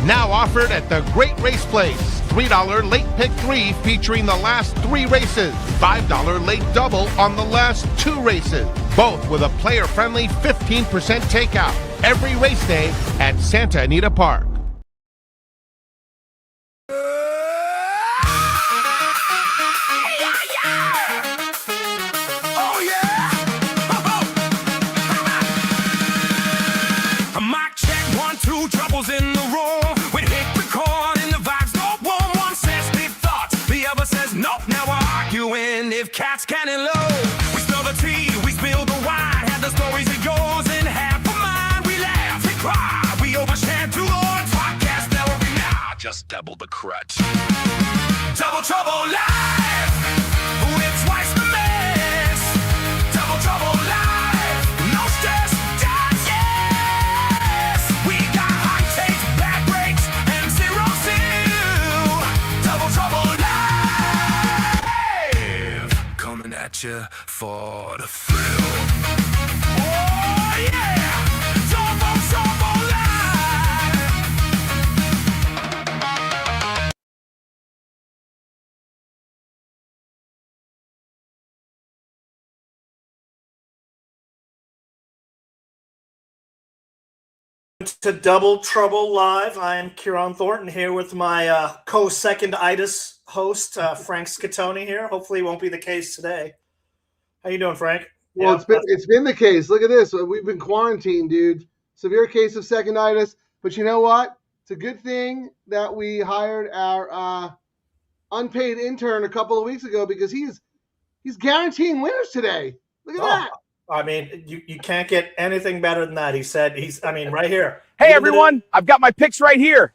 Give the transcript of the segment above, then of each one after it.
Now offered at the Great Race Place. $3 late pick 3 featuring the last 3 races. $5 late double on the last 2 races. Both with a player-friendly 15% takeout. Every race day at Santa Anita Park. In the room, we hit record and the vibes go warm. One says big thoughts, the other says nope. Now we're arguing if cats can and low. We spill the tea, we spill the wine. Have the stories of yours and half of mine. We laugh, we cry, we overshare too long. Podcast now every now, just double the crutch. Double trouble live, with twice the mess. Double trouble live, no stress. At you for the thrill. Oh yeah, Double Trouble Live. To Double Trouble Live. I am Ciaran Thornton here with my co-seconditis host, Frank Scatoni here. Hopefully it won't be the case today. How you doing, Frank? Well, it's been the case. Look at this. We've been quarantined, dude. Severe case of seconditis. But you know what? It's a good thing that we hired our unpaid intern a couple of weeks ago because he's guaranteeing winners today. Look at that. I mean, you can't get anything better than that. He said right here. Hey, everyone. I've got my picks right here.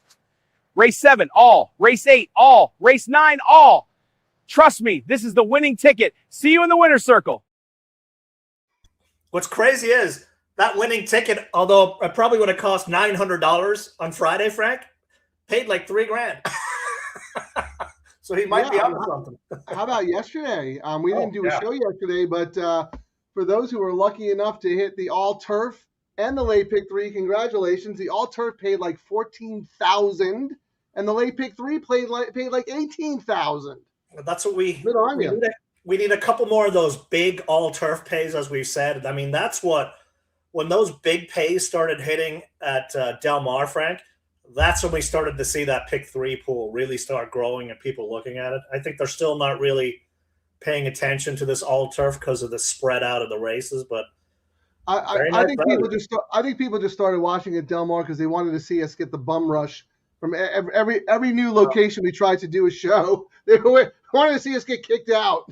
Race 7, all. Race 8, all. Race 9, all. Trust me, this is the winning ticket. See you in the winner's circle. What's crazy is that winning ticket, although it probably would have cost $900 on Friday, Frank, paid like $3,000. So he might be on something. How about yesterday? We didn't do a show yesterday, but for those who were lucky enough to hit the all turf and the late pick 3, congratulations. The all turf paid like $14,000, and the late pick 3 paid like $18,000. That's what we need a couple more of those big all turf pays, as we've said. I mean, that's when those big pays started hitting at Del Mar, Frank, that's when we started to see that pick 3 pool really start growing and people looking at it. I think they're still not really paying attention to this all turf because of the spread out of the races, but I think people just started watching at Del Mar because they wanted to see us get the bum rush from every new location we tried to do a show. They wanted to see us get kicked out.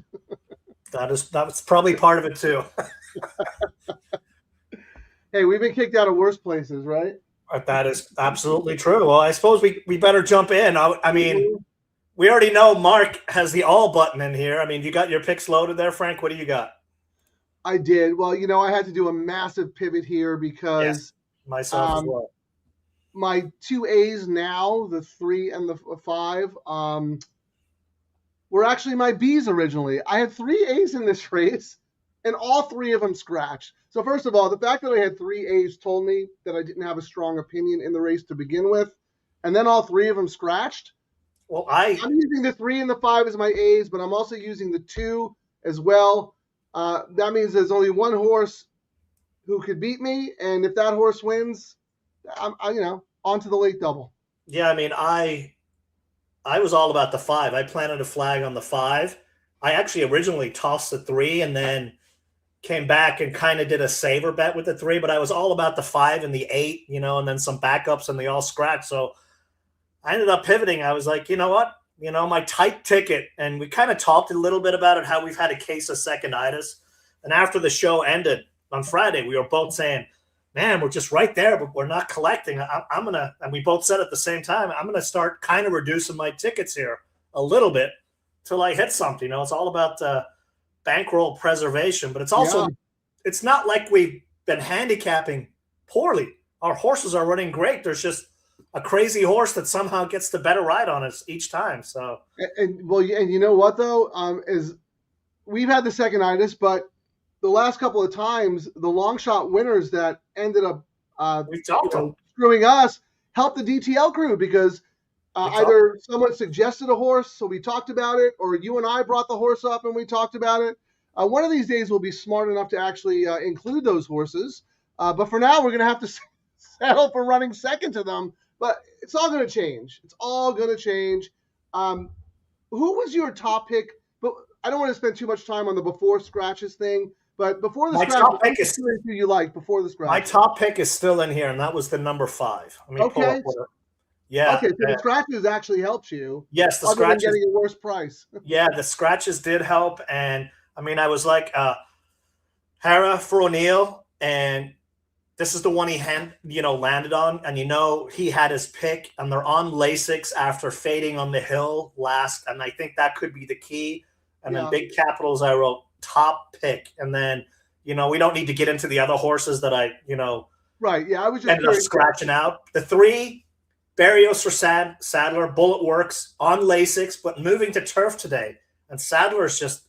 That's probably part of it too. Hey, we've been kicked out of worse places, right? That is absolutely true. Well, I suppose we better jump in. I mean, we already know Mark has the all button in here. I mean, you got your picks loaded there, Frank. What do you got? I did. Well, I had to do a massive pivot here because myself as well. My 2 A's now, the 3 and the 5, were actually my B's originally. I had 3 A's in this race, and all 3 of them scratched. So first of all, the fact that I had 3 A's told me that I didn't have a strong opinion in the race to begin with, and then all 3 of them scratched. Well, I'm using the 3 and the 5 as my A's, but I'm also using the 2 as well. That means there's only one horse who could beat me, and if that horse wins, I'm on to the late double. Yeah, I mean, I was all about the 5. I planted a flag on the 5. I actually originally tossed the 3 and then came back and kind of did a saver bet with the 3, but I was all about the 5 and the 8, and then some backups and they all scratched. So I ended up pivoting. I was like, you know what? My tight ticket, and we kind of talked a little bit about it, how we've had a case of seconditis. And after the show ended on Friday, we were both saying, man, we're just right there, but we're not collecting. I'm going to, and we both said at the same time, I'm going to start kind of reducing my tickets here a little bit till I hit something. It's all about bankroll preservation, but it's also, it's not like we've been handicapping poorly. Our horses are running great. There's just a crazy horse that somehow gets the better ride on us each time. So, and you know what though, is we've had the seconditis, but the last couple of times, the long shot winners that ended up screwing us help the DTL crew because It's either someone suggested a horse, so we talked about it, or you and I brought the horse up and we talked about it. One of these days we'll be smart enough to actually include those horses. But for now, we're going to have to settle for running second to them. But it's all going to change. It's all going to change. Who was your top pick? But I don't want to spend too much time on the before scratches thing. But before the scratches, who you like before the scratches? My top pick is still in here, and that was the number 5. Let me pull up what it. Yeah. Okay, so the scratches actually helped you. Yes, the scratches getting a worse price. Yeah, the scratches did help, and I mean, I was like, Hara for O'Neill, and this is the one he landed on, and he had his pick, and they're on Lasix after fading on the hill last, and I think that could be the key. And then big capitals, I wrote top pick, and then we don't need to get into the other horses that I right. Yeah, I was just ended up scratching out. The 3, Barrios for Sadler, Bullet Works on Lasix, but moving to turf today, and Sadler's just,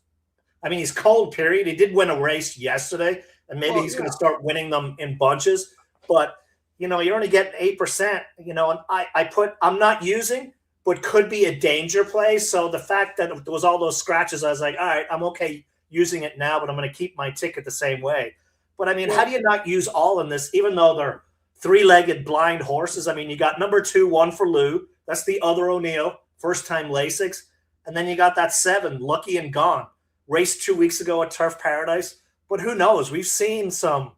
I mean, he's cold. Period. He did win a race yesterday. And maybe he's going to start winning them in bunches. But, you're only getting 8%, and I'm not using, but could be a danger play. So the fact that there was all those scratches, I was like, all right, I'm okay using it now, but I'm going to keep my ticket the same way. But, I mean, how do you not use all in this, even though they're 3-legged blind horses? I mean, you got number 2, 1 for Lou. That's the other O'Neill, first-time Lasix. And then you got that 7, Lucky and Gone. Raced 2 weeks ago at Turf Paradise. But who knows? We've seen some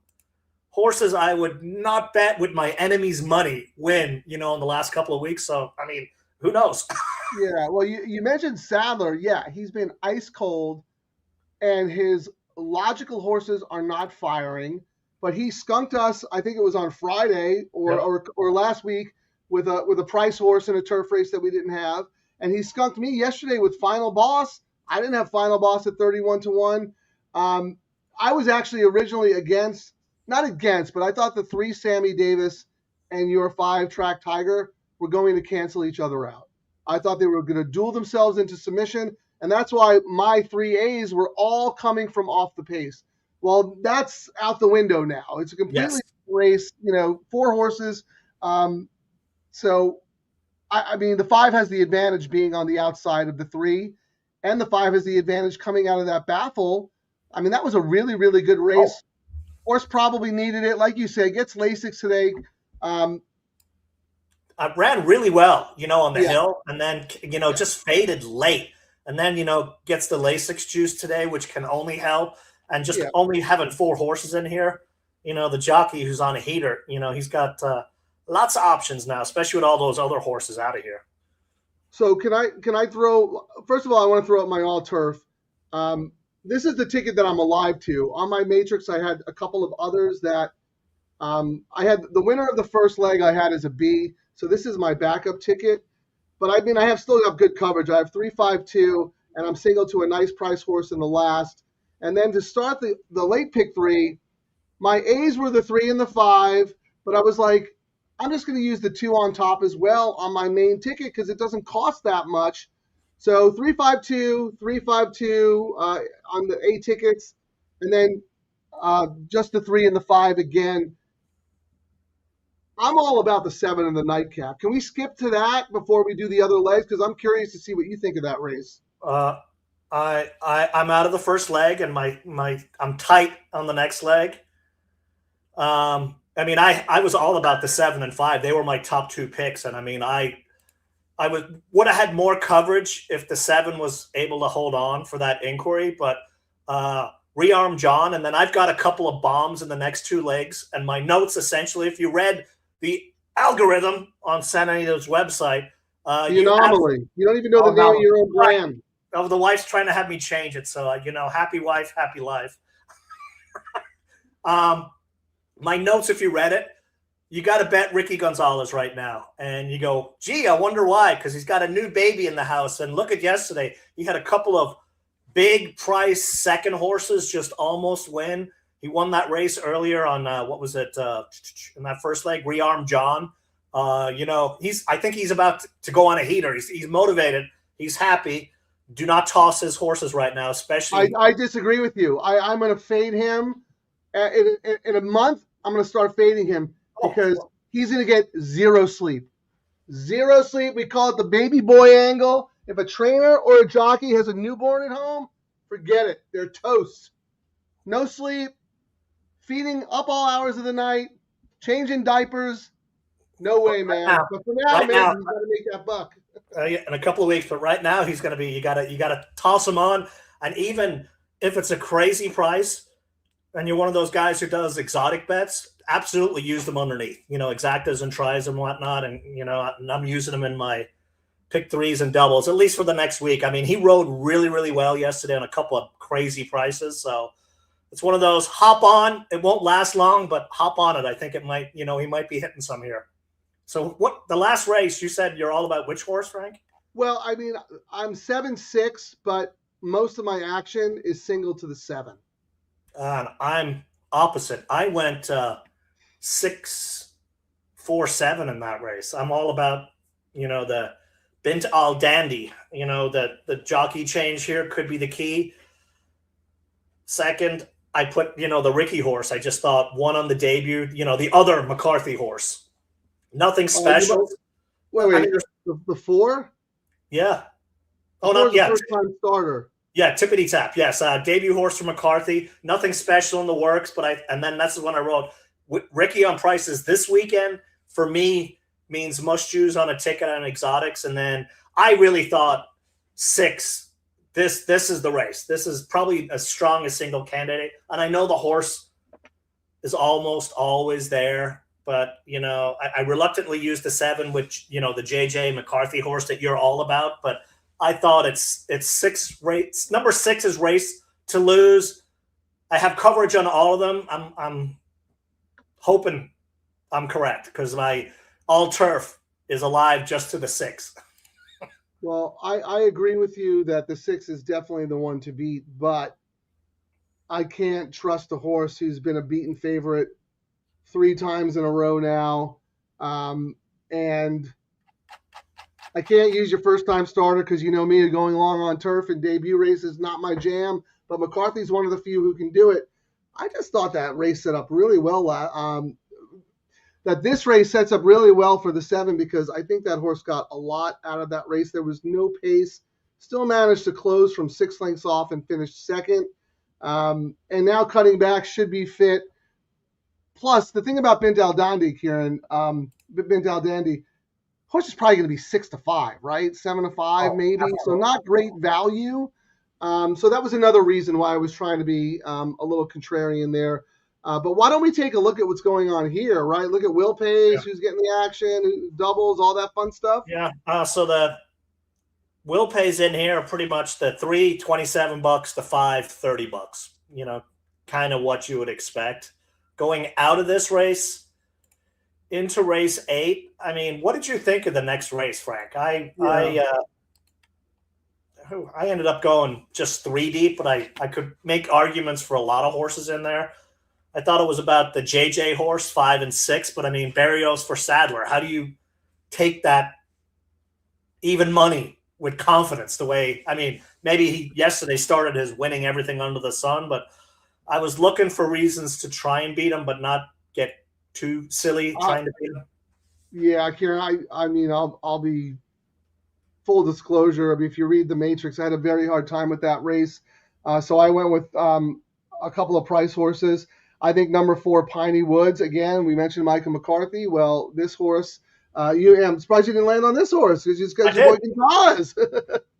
horses I would not bet with my enemy's money win, in the last couple of weeks. So, I mean, who knows? Yeah, well, you mentioned Sadler. Yeah, he's been ice cold, and his logical horses are not firing. But he skunked us, I think it was on Friday or last week, with a price horse in a turf race that we didn't have. And he skunked me yesterday with Final Boss. I didn't have Final Boss at 31-1. I was actually originally not against, but I thought the 3 Sammy Davis and your 5 Track Tiger were going to cancel each other out. I thought they were going to duel themselves into submission, and that's why my 3 A's were all coming from off the pace. Well, that's out the window now. It's a completely race, 4 horses. So, I mean, the 5 has the advantage being on the outside of the 3, and the 5 has the advantage coming out of that baffle. I mean, that was a really, really good race. Horse probably needed it. Like you said, gets Lasix today. I ran really well, on the hill, and then, just faded late. And then, gets the Lasix juice today, which can only help. And just only having 4 horses in here, the jockey who's on a heater, he's got lots of options now, especially with all those other horses out of here. So can I throw – first of all, I want to throw up my all-turf. This is the ticket that I'm alive to. On my matrix, I had a couple of others that I had. The winner of the first leg I had as a B. So this is my backup ticket. But I mean, I have still got good coverage. I have 3-5-2, and I'm single to a nice price horse in the last. And then to start the late pick 3, my A's were the 3 and the 5. But I was like, I'm just going to use the 2 on top as well on my main ticket because it doesn't cost that much. So 3-5-2, 3-5-2 on the A tickets, and then just the 3 and the 5 again. I'm all about the 7 and the nightcap. Can we skip to that before we do the other legs? Because I'm curious to see what you think of that race. I'm out of the first leg, and I'm tight on the next leg. I mean, I was all about the 7 and 5. They were my top 2 picks, and I mean, I would have had more coverage if the 7 was able to hold on for that inquiry, but Rearm John, and then I've got a couple of bombs in the next 2 legs, and my notes essentially, if you read the algorithm on Santa Anita's website, the anomaly. You don't even know the name of your own brand. Oh, the wife's trying to have me change it, so happy wife, happy life. My notes, if you read it, you got to bet Ricky Gonzalez right now. And you go, gee, I wonder why, because he's got a new baby in the house. And look at yesterday. He had a couple of big price second horses just almost win. He won that race earlier on, in that first leg, Rearm John. I think he's about to go on a heater. He's motivated. He's happy. Do not toss his horses right now, especially. I disagree with you. I'm going to fade him. In a month, I'm going to start fading him. Because he's going to get 0 sleep. 0 sleep. We call it the baby boy angle. If a trainer or a jockey has a newborn at home, forget it. They're toast. No sleep, feeding up all hours of the night, changing diapers. No way, man. But for now, man, he's got to make that buck. In a couple of weeks, but right now he's going to be. You got to toss him on, and even if it's a crazy price, and you're one of those guys who does exotic bets, absolutely use them underneath. Exactas and tries and whatnot, and I'm using them in my pick threes and doubles at least for the next week. I mean, he rode really, really well yesterday on a couple of crazy prices, so it's one of those hop on. It won't last long, but hop on it. I think it might. He might be hitting some here. So what the last race you said you're all about which horse, Frank? Well, I mean, I'm 7-6, but most of my action is single to the 7. And I'm opposite. I went 6, 4, 7 in that race. I'm all about the Bint Al Dandy. The jockey change here could be the key. Second, I put the Ricky horse. I just thought one on the debut. The other McCarthy horse. Nothing special. Wait, I mean, the 4? Yeah. Oh, no, yeah. First time starter. Yeah, tippity tap. Yes, debut horse for McCarthy. Nothing special in the works, and then that's the one I wrote. Ricky on prices this weekend for me means must choose on a ticket on exotics, and then I really thought 6. This is the race. This is probably as strong a single candidate, and I know the horse is almost always there. But, I reluctantly used the 7, which, the JJ McCarthy horse that you're all about. But I thought it's 6 race. Number 6 is race to lose. I have coverage on all of them. I'm hoping I'm correct because my all turf is alive just to the 6. Well, I agree with you that the 6 is definitely the one to beat. But I can't trust a horse who's been a beaten favorite 3 times in a row now, and I can't use your first-time starter because me, going long on turf and debut race is not my jam, but McCarthy's one of the few who can do it. I just thought that race set up really well, that this race sets up really well for the 7 because I think that horse got a lot out of that race. There was no pace, still managed to close from 6 lengths off and finished second, and now cutting back should be fit. Plus, the thing about Bint Al Dandy, Ciaran, Bint Al Dandy, horse is probably going to be 6-5, right? 7-5, maybe. Absolutely. So not great value. So that was another reason why I was trying to be a little contrarian there. But why don't we take a look at what's going on here, right? Look at Will Pace, who's getting the action, doubles, all that fun stuff. Yeah. So the Will Pace in here are pretty much the 3, $27, the 5, $30. Kind of what you would expect. Going out of this race into race 8, I mean, what did you think of the next race, Frank? I ended up going just 3 deep, but I could make arguments for a lot of horses in there. I thought it was about the JJ horse, 5 and 6, but I mean, Barrios for Sadler. How do you take that even money with confidence the way, I mean, maybe he yesterday started his winning everything under the sun, but I was looking for reasons to try and beat him, but not get too silly trying to beat him. Yeah, Ciaran, I mean, I'll be full disclosure. I mean, if you read the Matrix, I had a very hard time with that race. So I went with a couple of price horses. I think number 4, Piney Woods. Again, we mentioned Michael McCarthy. Well, this horse, I'm surprised you didn't land on this horse because you got your boy Gonzalez.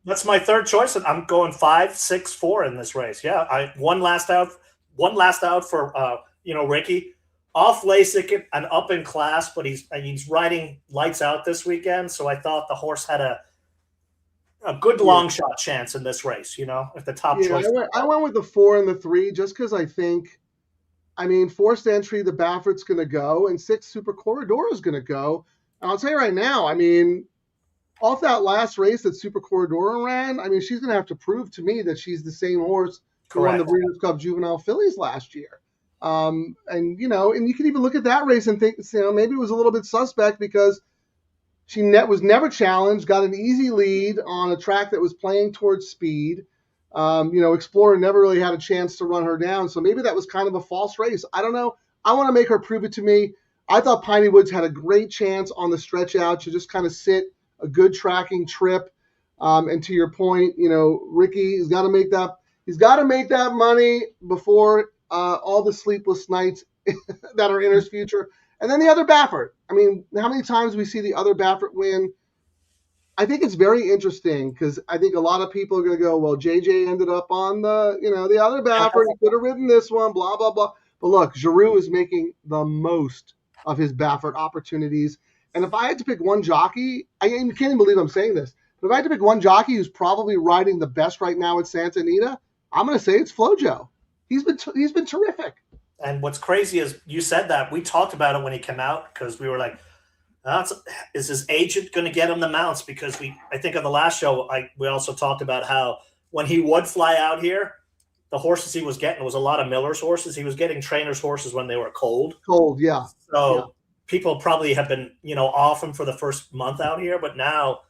That's my third choice. I'm going 5, 6, 4 in this race. Yeah, one last out for Ricky. Off LASIK and up in class, but he's riding lights out this weekend. So I thought the horse had a good long shot chance in this race. If the top choice. I went with the 4 and the 3 just because I think, forced entry, the Baffert's going to go, and 6 Super Corridor is going to go. And I'll tell you right now, off that last race that Super Corridor ran, she's going to have to prove to me that she's the same horse who won the Breeders' Cup Juvenile Fillies last year. And you can even look at that race and think, maybe it was a little bit suspect because she was never challenged, got an easy lead on a track that was playing towards speed. Explorer never really had a chance to run her down. So maybe that was kind of a false race. I don't know. I want to make her prove it to me. I thought Piney Woods had a great chance on the stretch out to just kind of sit a good tracking trip. And to your point, Ricky, he's got to make that. He's got to make that money before all the sleepless nights that are in his future. And then the other Baffert. I mean, how many times we see the other Baffert win? I think it's very interesting because I think a lot of people are going to go, well, JJ ended up on the other Baffert. He could have ridden this one, blah, blah, blah. But look, Giroux is making the most of his Baffert opportunities. And if I had to pick one jockey, I can't even believe I'm saying this, but if I had to pick one jockey who's probably riding the best right now at Santa Anita, I'm going to say it's FloJo. He's been terrific. And what's crazy is you said that. We talked about it when he came out because we were like, is his agent going to get him the mounts? Because I think on the last show, we also talked about how when he would fly out here, the horses he was getting was a lot of Miller's horses. He was getting trainers' horses when they were cold. Cold, yeah. So people probably have been, off him for the first month out here, but now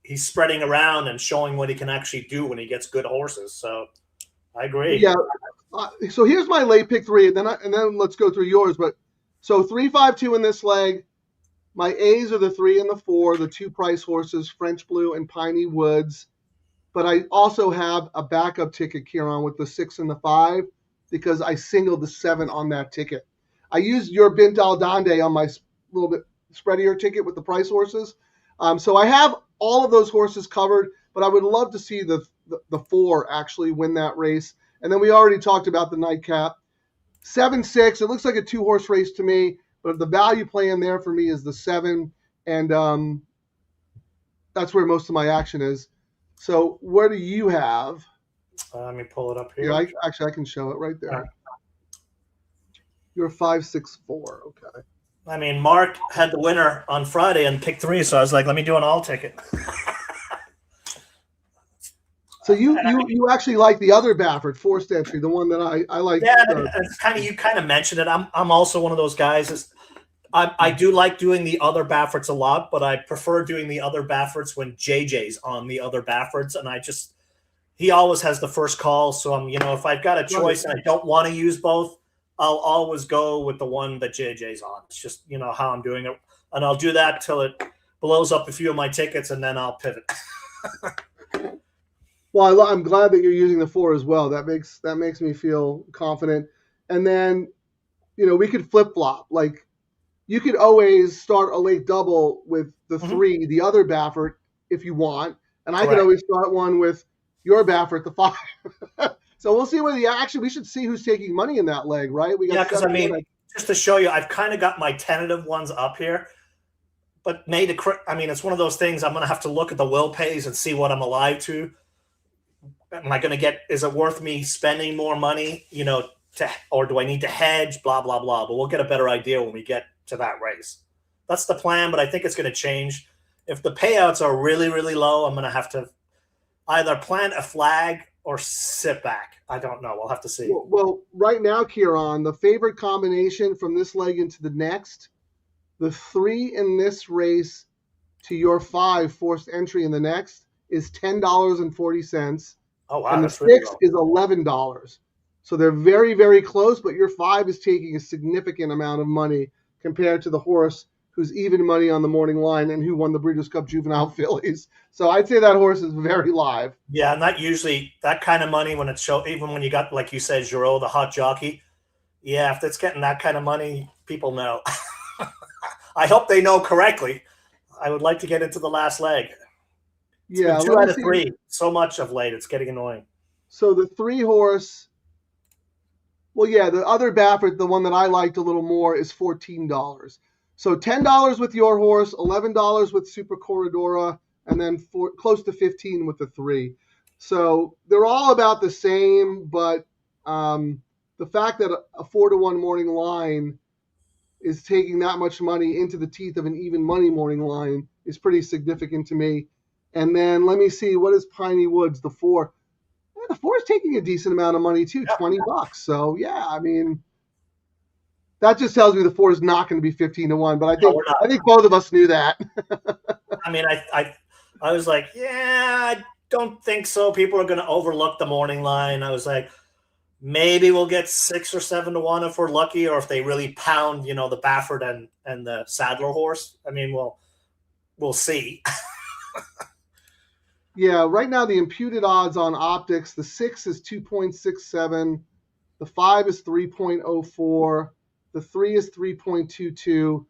he's spreading around and showing what he can actually do when he gets good horses. So I agree. Yeah. So here's my late pick 3, and then let's go through yours. But so 3, 5, 2 in this leg. My A's are the 3 and the 4, the 2 price horses, French Blue and Piney Woods. But I also have a backup ticket, Ciaran, with the 6 and the 5 because I singled the 7 on that ticket. I used your Bint Al Dande on my little bit spreadier ticket with the price horses. So I have all of those horses covered, but I would love to see the 4 actually win that race. And then we already talked about the nightcap. 7-6, it looks like a 2-horse race to me, but the value play in there for me is the 7, and that's where most of my action is. So what do you have? Let me pull it up here. Yeah, I can show it right there. You're 5-6-4, okay. I mean, Mark had the winner on Friday and pick 3, so I was like, let me do an all ticket. So you actually like the other Baffert, forced entry, the one that I like. Yeah, it's kind of, you kind of mentioned it. I'm also one of those guys. I do like doing the other Bafferts a lot, but I prefer doing the other Bafferts when JJ's on the other Bafferts, and he always has the first call. So if I've got a choice and I don't want to use both, I'll always go with the one that JJ's on. It's just how I'm doing it, and I'll do that till it blows up a few of my tickets, and then I'll pivot. Well, I'm glad that you're using the 4 as well. That makes me feel confident. And then, we could flip flop. Like, you could always start a late double with the 3, the other Baffert, if you want, and I could always start one with your Baffert, the 5. So we'll see where we should see who's taking money in that leg, right? Because just to show you, I've kind of got my tentative ones up here, but it's one of those things I'm going to have to look at the will pays and see what I'm alive to. Am I going to is it worth me spending more money, or do I need to hedge, blah, blah, blah. But we'll get a better idea when we get to that race. That's the plan, but I think it's going to change. If the payouts are really, really low, I'm going to have to either plant a flag or sit back. I don't know. We'll have to see. Well, right now, Ciaran, the favorite combination from this leg into the next, the 3 in this race to your 5 forced entry in the next is $10.40. Oh, wow. And the 6 is $11. So they're very, very close, but your 5 is taking a significant amount of money compared to the horse who's even money on the morning line and who won the Breeders' Cup Juvenile Fillies. So I'd say that horse is very live. Yeah, and that usually, that kind of money when even when you got, like you said, Giroux, the hot jockey, yeah, if it's getting that kind of money, people know. I hope they know correctly. I would like to get into the last leg. Yeah, 2 out of 3. So much of late, it's getting annoying. So the 3 horse, well, yeah, the other Baffert, the one that I liked a little more, is $14. So $10 with your horse, $11 with Super Corridora, and then close to $15 with the 3. So they're all about the same, but the fact that a 4-to-1 morning line is taking that much money into the teeth of an even money morning line is pretty significant to me. And then let me see, what is Piney Woods, the 4? Yeah, the 4 is taking a decent amount of money too, $20. So yeah, I mean, that just tells me the 4 is not going to be 15-1. But I think both of us knew that. I mean, I was like, yeah, I don't think so. People are going to overlook the morning line. I was like, Maybe we'll get 6 or 7 to 1 if we're lucky, or if they really pound, the Baffert and the Sadler horse. I mean, we'll see. Yeah, right now the imputed odds on optics, the 6 is 2.67, the 5 is 3.04, the 3 is 3.22,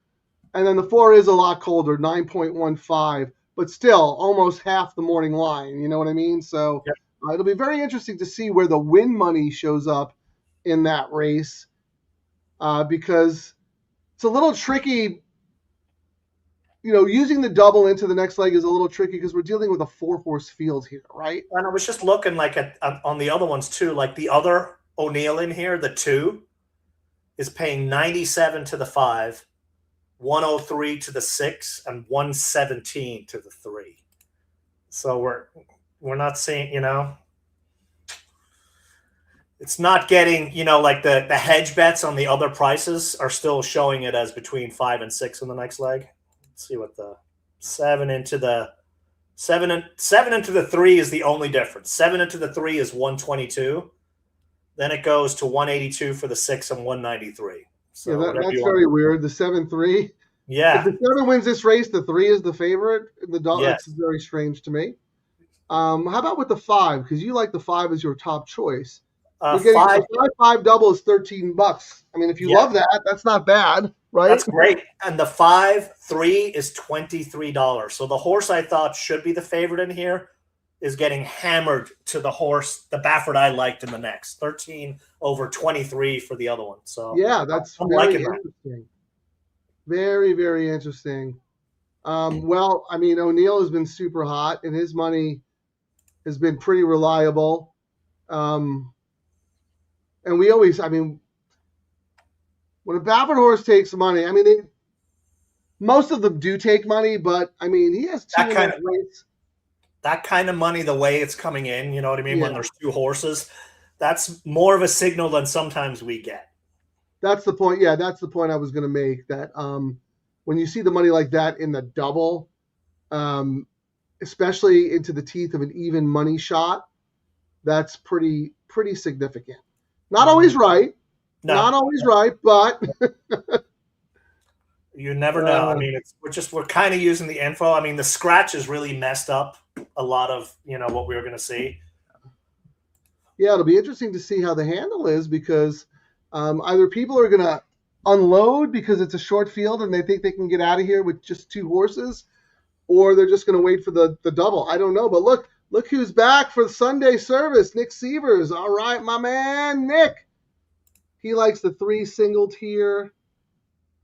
and then the 4 is a lot colder, 9.15, but still almost half the morning line. You know what I mean? So Yep. It'll be very interesting to see where the win money shows up in that race, because it's a little tricky. Using the double into the next leg is a little tricky because we're dealing with a 4-horse field here, right? And I was just looking like on the other ones too, like the other O'Neill in here, the 2 is paying 97 to the 5, 103 to the 6, and 117 to the 3. So we're not seeing, it's not getting, like the hedge bets on the other prices are still showing it as between 5 and 6 in the next leg. Let's see what the 7 into the 3 is the only difference. 7 into the 3 is 122. Then it goes to 182 for the 6 and 193. So yeah, that's very weird. The 7-3. Yeah. If the 7 wins this race, the 3 is the favorite. That's very strange to me. How about with the 5? Because you like the 5 as your top choice. You're getting a 5 double is $13. I mean, if you love that, that's not bad, right? That's great. And the 5-3 is $23. So the horse I thought should be the favorite in here is getting hammered to the horse, the Baffert I liked in the next. 13 over 23 for the other one. So yeah, that's I'm very liking interesting. that. Very, very interesting. Well, I mean, O'Neill has been super hot, and his money has been pretty reliable. And we always, I mean, when a Baffert horse takes money, I mean, most of them do take money, but I mean, he has 2 race. That kind of money, the way it's coming in, you know what I mean? Yeah. When there's 2 horses, that's more of a signal than sometimes we get. That's the point. Yeah, that's the point I was going to make. That when you see the money like that in the double, especially into the teeth of an even money shot, that's pretty significant. Not always right. No. Not always right, but you never know. I mean, we're kind of using the info. I mean, the scratch has really messed up a lot of, what we were going to see. Yeah, it'll be interesting to see how the handle is, because either people are going to unload because it's a short field and they think they can get out of here with just 2 horses, or they're just going to wait for the double. I don't know, but look who's back for the Sunday service. Nick Sievers. All right, my man, Nick. He likes the 3 singled here,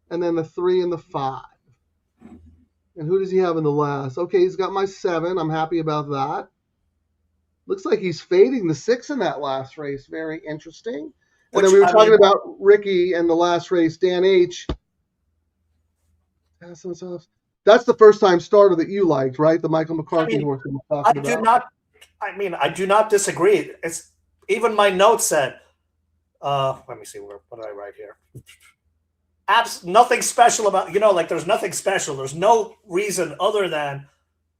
and then the 3 and the 5. And who does he have in the last? Okay, he's got my 7. I'm happy about that. Looks like he's fading the 6 in that last race. Very interesting. And then we were talking about Ricky and the last race, Dan H. That's the first time starter that you liked, right? The Michael McCarthy horse that we're talking about. I do not disagree. It's even my notes said, let me see, what did I write here? Nothing special about, there's nothing special. There's no reason other than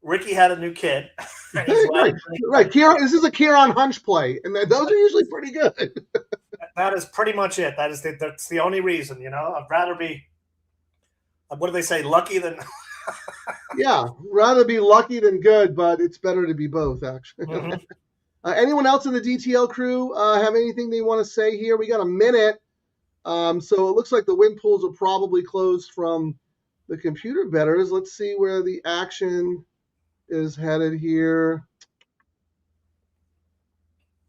Ricky had a new kid. Right. Ciaran, this is a Ciaran hunch play, and those are usually pretty good. That is pretty much it. That's the only reason, I'd rather be, what do they say, lucky than... Yeah, rather be lucky than good, but it's better to be both, actually. Mm-hmm. Anyone else in the DTL crew have anything they want to say here? We got a minute. So it looks like the win pools are probably closed from the computer bettors. Let's see where the action is headed here.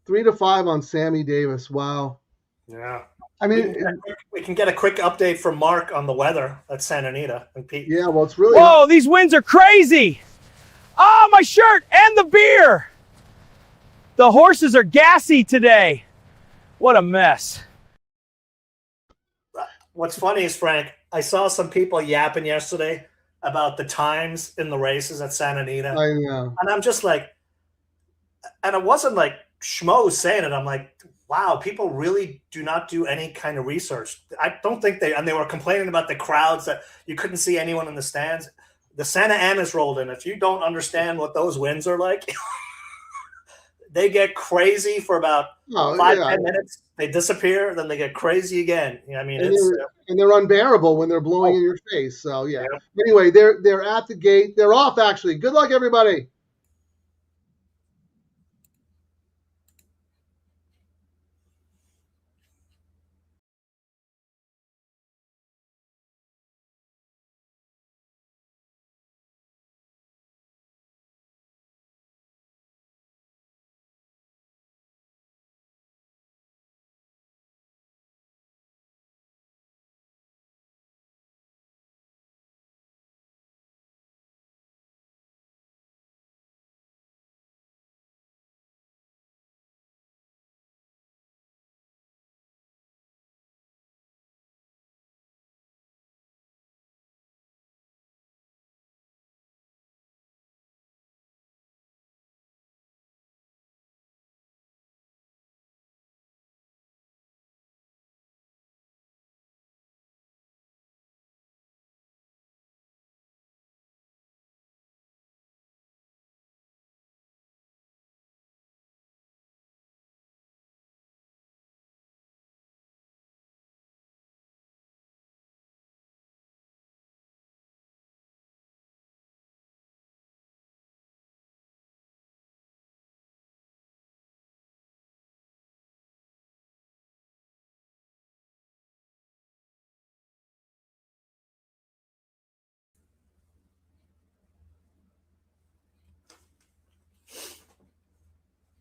3-5 on Sammy Davis. Wow. Yeah. I mean, we can get a quick update from Mark on the weather at Santa Anita and Pete. Yeah, well, it's really. Whoa, these winds are crazy. Oh, my shirt and the beer. The horses are gassy today. What a mess. What's funny is, Frank, I saw some people yapping yesterday about the times in the races at Santa Anita. I know. And I'm just like, and it wasn't like schmo saying it. I'm like, wow, people really do not do any kind of research. I don't think they were complaining about the crowds, that you couldn't see anyone in the stands. The Santa Ana's rolled in. If you don't understand what those winds are like, they get crazy for about Oh, 5-10 minutes. They disappear, then they get crazy again. I mean, and it's they're unbearable when they're blowing in your face. So yeah. Anyway, they're at the gate. They're off actually. Good luck, everybody.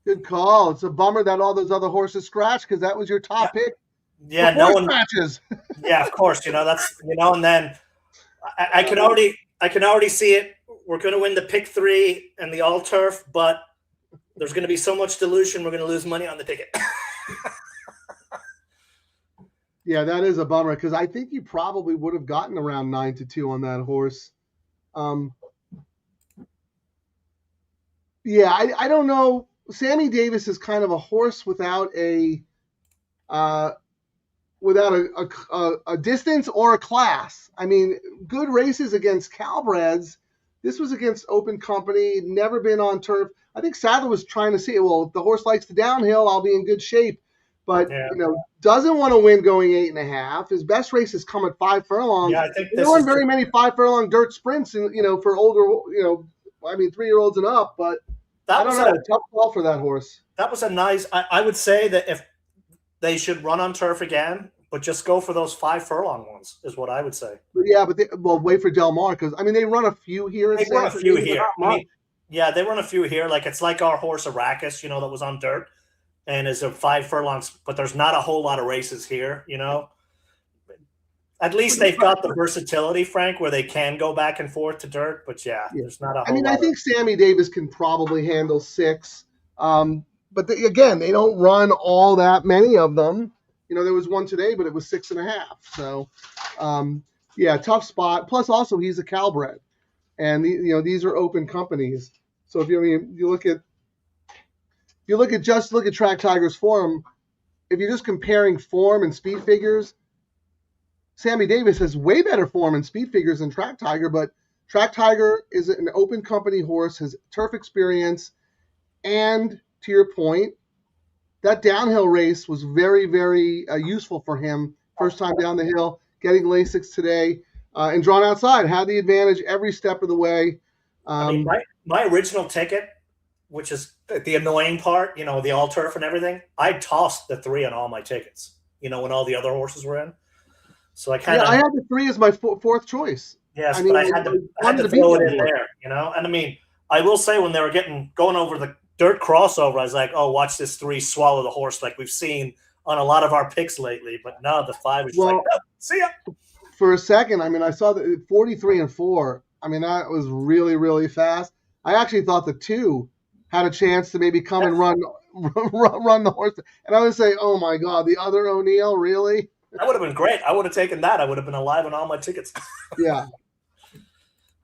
Good call. It's a bummer that all those other horses scratched because that was your top pick. yeah, Before no one scratches. Yeah, of course. That's and then I can already see it. We're going to win the pick 3 and the all turf, but there's going to be so much dilution. We're going to lose money on the ticket. Yeah, that is a bummer because I think you probably would have gotten around 9-2 on that horse. Yeah, I don't know. Sammy Davis is kind of a horse without a distance or a class. I mean, good races against Calbreds. This was against Open Company, never been on turf. I think Sadler was trying to see, well, if the horse likes the downhill, I'll be in good shape. But, doesn't want to win going 8.5. His best races come at 5 furlongs. Yeah, I think there weren't very many 5 furlong dirt sprints, for older, 3-year-olds and up. But I don't know, tough call for that horse. That was a nice. I would say that if they should run on turf again, but just go for those 5 furlong ones is what I would say. But wait for Del Mar because they run a few here. They run a few here. They run a few here. Like it's like our horse Arrakis, that was on dirt, and is a 5 furlongs. But there's not a whole lot of races here. At least they've got the versatility, Frank, where they can go back and forth to dirt. But there's not a whole lot. I think Sammy Davis can probably handle 6. But again, they don't run all that many of them. There was one today, but it was 6.5. So, tough spot. Plus, also he's a Calbred, and these are open companies. So if you look at Track Tiger's form, if you're just comparing form and speed figures, Sammy Davis has way better form and speed figures than Track Tiger. But Track Tiger is an open company horse, has turf experience, and to your point, that downhill race was very, very useful for him. First time down the hill, getting Lasix today, and drawn outside, had the advantage every step of the way. My original ticket, which is the annoying part, the all turf and everything, I tossed the 3 on all my tickets, when all the other horses were in. So I I had the 3 as my fourth choice. Yes, but I had to throw it in there, And I will say when they were going over the dirt crossover, I was like, oh, watch this 3 swallow the horse like we've seen on a lot of our picks lately. But no, the 5 was no, see ya. For a second, I saw the 43 and 4. That was really, really fast. I actually thought the 2 had a chance to maybe come and run the horse. And I would say, oh my God, the other O'Neill, really? That would have been great. I would have taken that. I would have been alive on all my tickets. Yeah.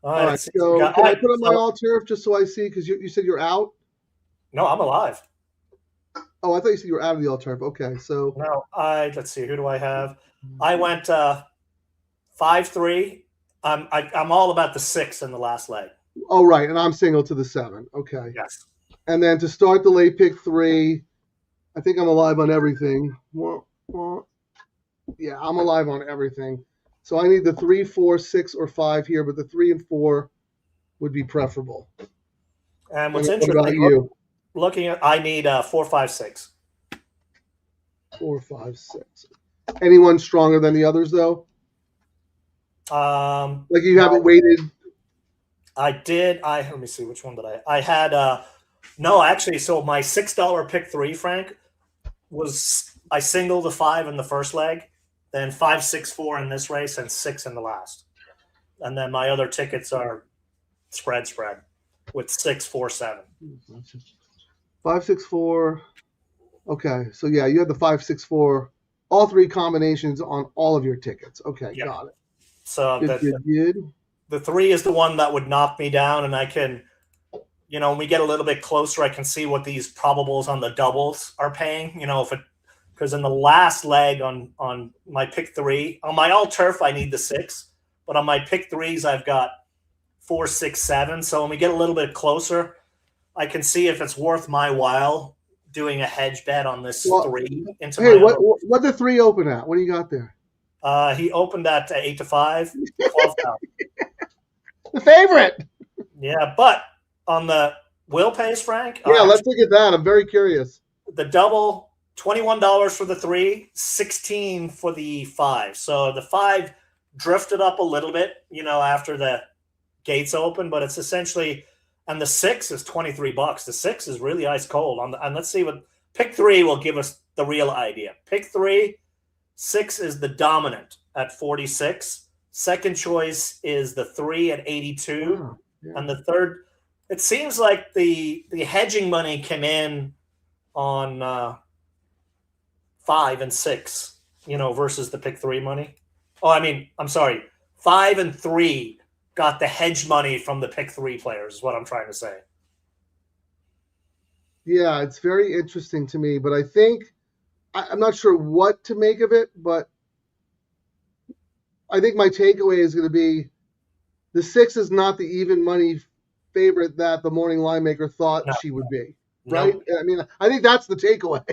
All right. So can I put on my all turf just so I see? Because you said you're out. No, I'm alive. Oh, I thought you said you were out of the all turf. Okay, so no, let's see. Who do I have? I went 5-3. I'm all about the 6 in the last leg. Oh, right, and I'm single to the 7. Okay. Yes. And then to start the late pick 3, I think I'm alive on everything. Yeah, I'm alive on everything. So I need the 3, 4, 6, or 5 here, but the 3 and 4 would be preferable. And what's What interesting, about you? looking at, I need 4, 5, 6. 4, 5, 6. Anyone stronger than the others, though? Like you haven't waited. I did. Let me see, which one did I had? No, actually. So my $6 pick 3, Frank, was I singled the 5 in the first leg, then 5, 6, 4 in this race, and 6 in the last. And then my other tickets are spread with 6, 4, 7. 5, 6, 4. Okay, so yeah, you had the 5, 6, 4, all 3 combinations on all of your tickets. Okay, Yep. got it. So Good. the 3 is the one that would knock me down, and I can, when we get a little bit closer, I can see what these probables on the doubles are paying. Because in the last leg on my pick 3, on my all turf, I need the 6, but on my pick 3s, I've got 4, 6, 7. So when we get a little bit closer, I can see if it's worth my while doing a hedge bet on this 3 into Hey, my what the 3 open at? What do you got there? He opened at 8-5, 12,000. The favorite. Yeah, but on the will pays, Frank. Yeah, let's look at that. I'm very curious. The double, $21 for the 3, $16 for the 5. So the 5 drifted up a little bit, after the gates open, but it's essentially, and the 6 is $23. The 6 is really ice cold. And let's see what pick 3 will give us the real idea. Pick 3, 6 is the dominant at 46. Second choice is the 3 at 82. Oh, yeah. And the third, it seems like the hedging money came in on 5 and 6, versus the pick 3 money. I'm sorry. 5 and 3 got the hedge money from the pick 3 players, is what I'm trying to say. Yeah, it's very interesting to me, but I think I'm not sure what to make of it, but I think my takeaway is going to be the 6 is not the even money favorite that the morning line maker thought she would be, right? No. I think that's the takeaway.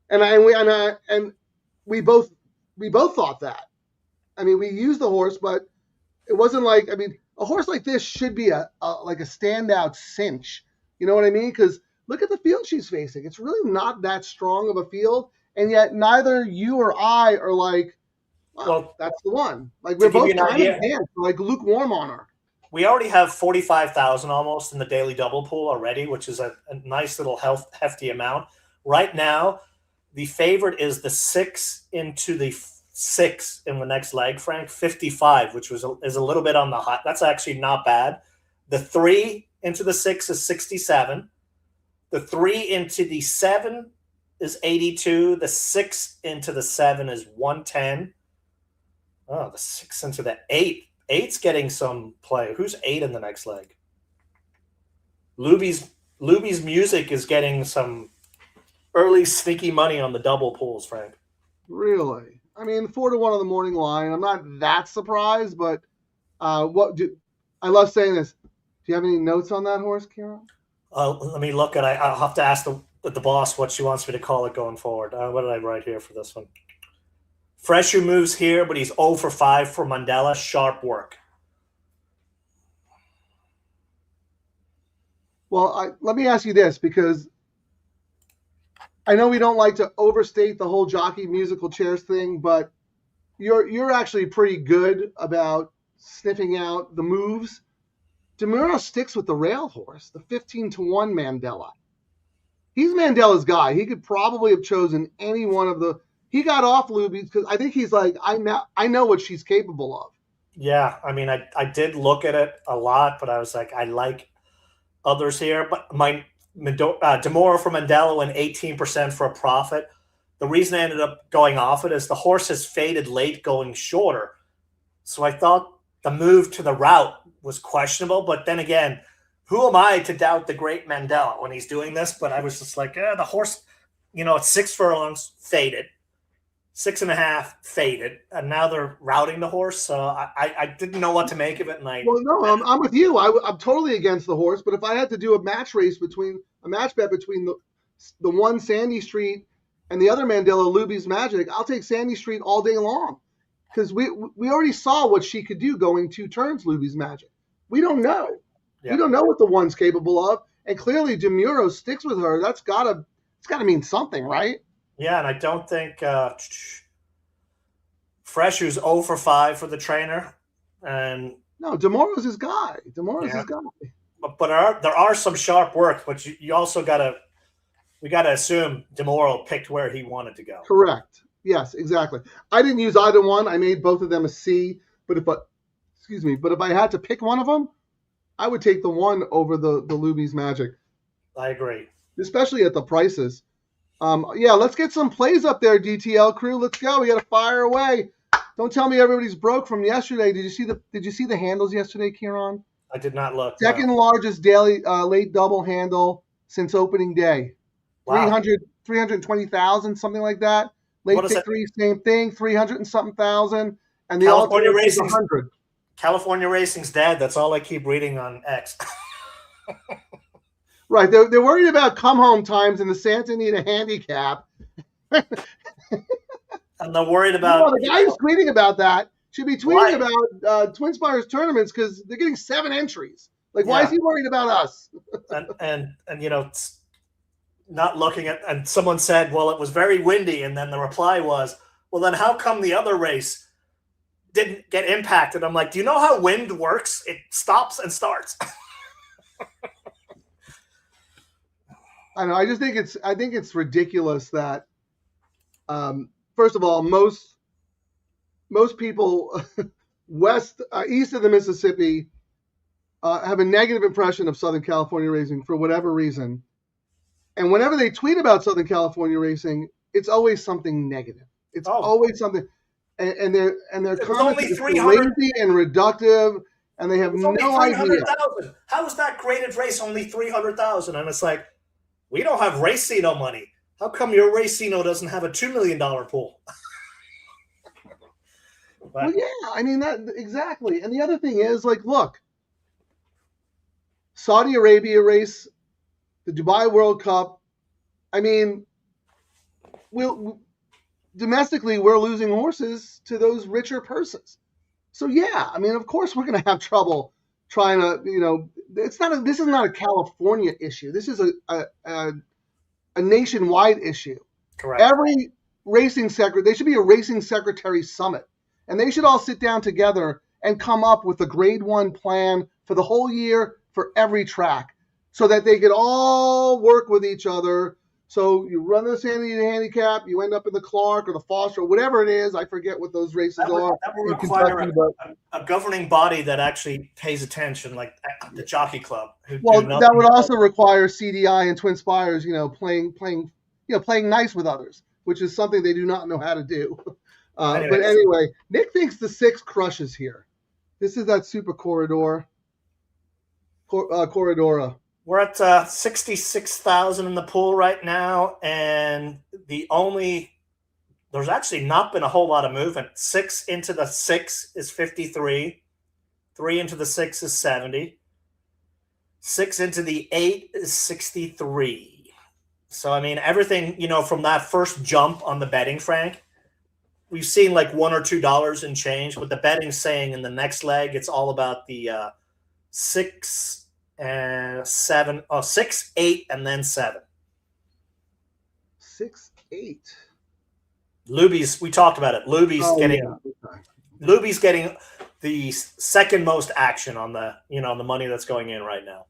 and we both thought that. We used the horse, but it wasn't like, a horse like this should be a standout cinch. You know what I mean? Because look at the field she's facing. It's really not that strong of a field, and yet neither you or I are like, well, that's the one. Like, we're both kind of like lukewarm on her. We already have 45,000 almost in the daily double pool already, which is a nice little hefty amount. Right now, the favorite is the 6 into the 6 in the next leg, Frank, 55, which is a little bit on the high. That's actually not bad. The 3 into the 6 is 67. The 3 into the 7 is 82. The 6 into the 7 is 110. Oh, the 6 into the 8. 8's getting some play. Who's 8 in the next leg? Luby's music is getting some early sneaky money on the double pools, Frank. Really? 4-1 on the morning line. I'm not that surprised, but I love saying this. Do you have any notes on that horse, Ciaran? Let me look at it. I'll have to ask the boss what she wants me to call it going forward. What did I write here for this one? Freshu moves here, but he's 0 for 5 for Mandela. Sharp work. Well, let me ask you this, because I know we don't like to overstate the whole jockey musical chairs thing, but you're actually pretty good about sniffing out the moves. DeMuro sticks with the rail horse, the 15-1 Mandela. He's Mandela's guy. He could probably have chosen any one of the. He got off Luby because I think he's like, I know what she's capable of. Yeah, I did look at it a lot, but I was like, I like others here. But my DeMuro for Mandela went 18% for a profit. The reason I ended up going off it is the horse has faded late going shorter. So I thought the move to the route was questionable. But then again, who am I to doubt the great Mandela when he's doing this? But I was just like, the horse, it's 6 furlongs, faded. 6.5 faded, and now they're routing the horse. So I didn't know what to make of it, and Well, no, I'm with you. I'm totally against the horse, but if I had to do a match bet between the one Sandy Street and the other Mandela, Luby's Magic, I'll take Sandy Street all day long, because we already saw what she could do going 2 turns. Luby's Magic. We don't know. Yeah. We don't know what the one's capable of, and clearly DeMuro sticks with her. It's gotta mean something, right? Yeah, and I don't think Fresh, who's 0 for 5 for the trainer, and no, DeMuro's his guy. His guy. But there are some sharp work, but you also gotta assume DeMuro picked where he wanted to go. Correct. Yes, exactly. I didn't use either one. I made both of them a C. But if I had to pick one of them, I would take the one over the Luby's Magic. I agree, especially at the prices. Yeah, let's get some plays up there, DTL crew. Let's go. We got to fire away. Don't tell me everybody's broke from yesterday. Did you see the handles yesterday, Ciaran? I did not look. Second largest daily late double handle since opening day. Wow. 320,000, something like that. Late pick 3, same thing, 300 and something thousand. And the California Racing's 100. California Racing's dead. That's all I keep reading on X. Right. They're worried about come home times in the Santa Anita handicap. And they're worried about the guy who's tweeting about that should be tweeting about Twin Spires tournaments, because they're getting 7 entries. Like, why is he worried about us? and not looking at, and someone said, well, it was very windy, and then the reply was, well, then how come the other race didn't get impacted? I'm like, do you know how wind works? It stops and starts. I know. I think it's ridiculous that, first of all, most people east of the Mississippi have a negative impression of Southern California racing for whatever reason, and whenever they tweet about Southern California racing, it's always something negative. It's always something, and their comments are lazy and reductive, and they have no idea. How is that graded race only 300,000? And it's like, we don't have Racino money. How come your Racino doesn't have a $2 million pool? Well, yeah, I mean that exactly. And the other thing is, like, look, Saudi Arabia race, the Dubai World Cup. I mean, domestically we're losing horses to those richer purses. So yeah, I mean, of course we're going to have trouble trying to, this is not a California issue. This is a nationwide issue. Correct. Every racing secretary, they should be a racing secretary summit, and they should all sit down together and come up with a grade 1 plan for the whole year for every track, so that they could all work with each other. So you run the Santa Anita handicap, you end up in the Clark or the Foster or whatever it is. I forget what those races are. That would require a governing body that actually pays attention, like the Jockey Club. Well, that would also require CDI and Twin Spires, playing nice with others, which is something they do not know how to do. But anyway, Nick thinks the 6 crushes here. This is that Super Corridora. We're at 66,000 in the pool right now, and there's actually not been a whole lot of movement. 6 into the 6 is 53. 3 into the 6 is 70. 6 into the 8 is 63. So, I mean, everything, from that first jump on the betting, Frank, we've seen like $1 or $2 in change, but the betting's saying in the next leg, it's all about the 6 and 7, 6, 8, and then 7. 6, 8. Luby's, we talked about it. Luby's getting the second most action on the the money that's going in right now.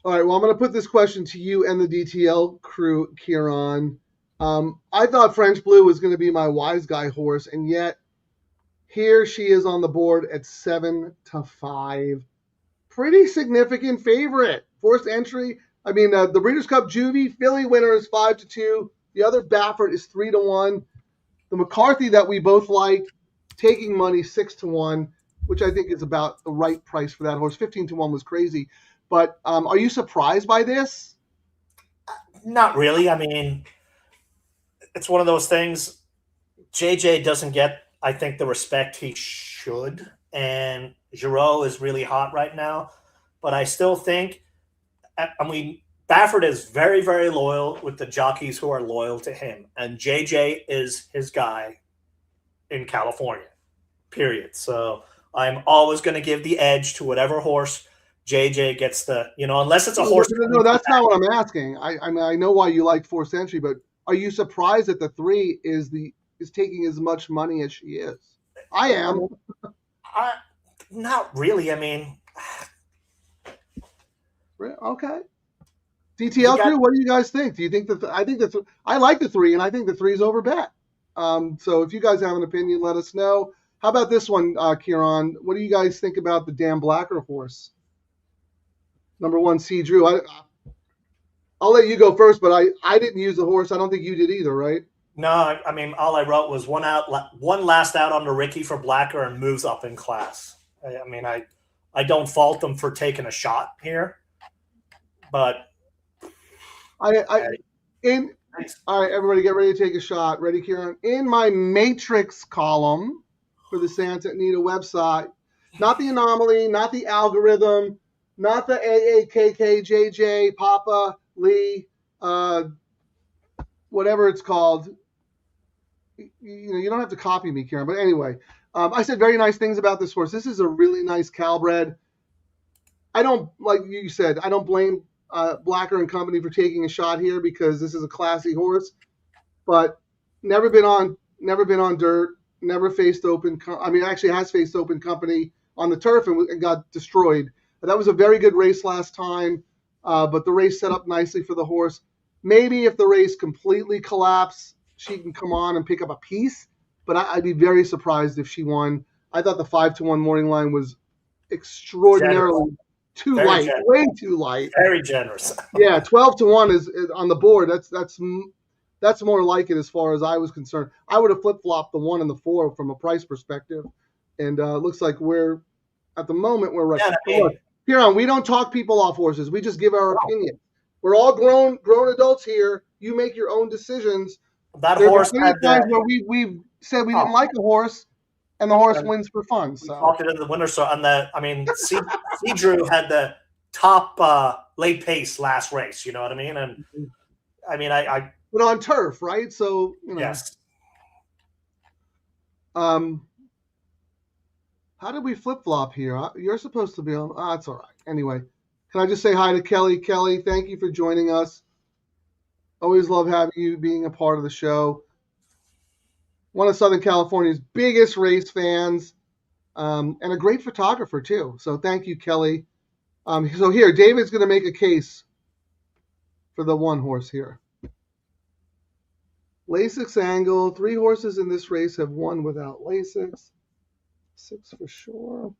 All right. Well, I'm going to put this question to you and the DTL crew, Ciaran. I thought French Blue was going to be my wise guy horse, and yet here she is on the board at 7-5. Pretty significant favorite. Forced entry. I mean, the Breeders' Cup Juvie filly winner is 5-2. The other Baffert is 3-1. The McCarthy that we both like, taking money 6-1, which I think is about the right price for that horse. 15-1 was crazy. But are you surprised by this? Not really. I mean, it's one of those things. JJ doesn't get, I think, the respect he should, and Giroux is really hot right now. But I still think, Baffert is very, very loyal with the jockeys who are loyal to him, and JJ is his guy in California, period. So I'm always going to give the edge to whatever horse JJ gets the, unless it's a horse. No, that's not what I'm asking. I mean, I know why you like 4th Century, but are you surprised that the 3 is taking as much money as she is? I am. Not really. I mean, okay. DTL Crew, what do you guys think? Do you think that? I like the 3, and I think the 3 is overbet. So if you guys have an opinion, let us know. How about this one, Ciaran? What do you guys think about the Dan Blacker horse? Number 1, C. Drew. I'll let you go first, but I didn't use the horse. I don't think you did either, right? No, I mean, all I wrote was one last out on the Ricky for Blacker and moves up in class. I mean, I don't fault them for taking a shot here, but all right, everybody get ready to take a shot. Ready, Ciaran? In my matrix column for the Santa Anita website, not the anomaly, not the algorithm, not the AAKKJJ, Papa, Lee, whatever it's called. You don't have to copy me, Ciaran. But anyway, I said very nice things about this horse. This is a really nice Calbred. I don't, like you said, I don't blame Blacker and company for taking a shot here because this is a classy horse. But never been on dirt, never faced open. Actually has faced open company on the turf and got destroyed. That was a very good race last time, but the race set up nicely for the horse. Maybe if the race completely collapsed, she can come on and pick up a piece, but I'd be very surprised if she won. I thought the 5-1 morning line was extraordinarily too light, way too light. Very generous. Yeah, 12-1 is on the board. That's more like it as far as I was concerned. I would have flip-flopped the 1 and the 4 from a price perspective, and it looks like at the moment we're right. Yeah, Ciaran, we don't talk people off horses. We just give our opinion. We're all grown adults here. You make your own decisions. That horse had times where we've said we didn't like a horse, and the horse wins for fun. So talked it in the winter. So C. Drew had the top late pace last race. You know what I mean? And I mean, but on turf, right? So yes. How did we flip flop here? You're supposed to be on. That's all right. Anyway, can I just say hi to Kelly? Kelly, thank you for joining us. Always love having you being a part of the show. One of Southern California's biggest race fans, and a great photographer too. So thank you, Kelly. So here, David's going to make a case for the 1 horse here. Lasix angle. 3 horses in this race have won without Lasix. 6 for sure.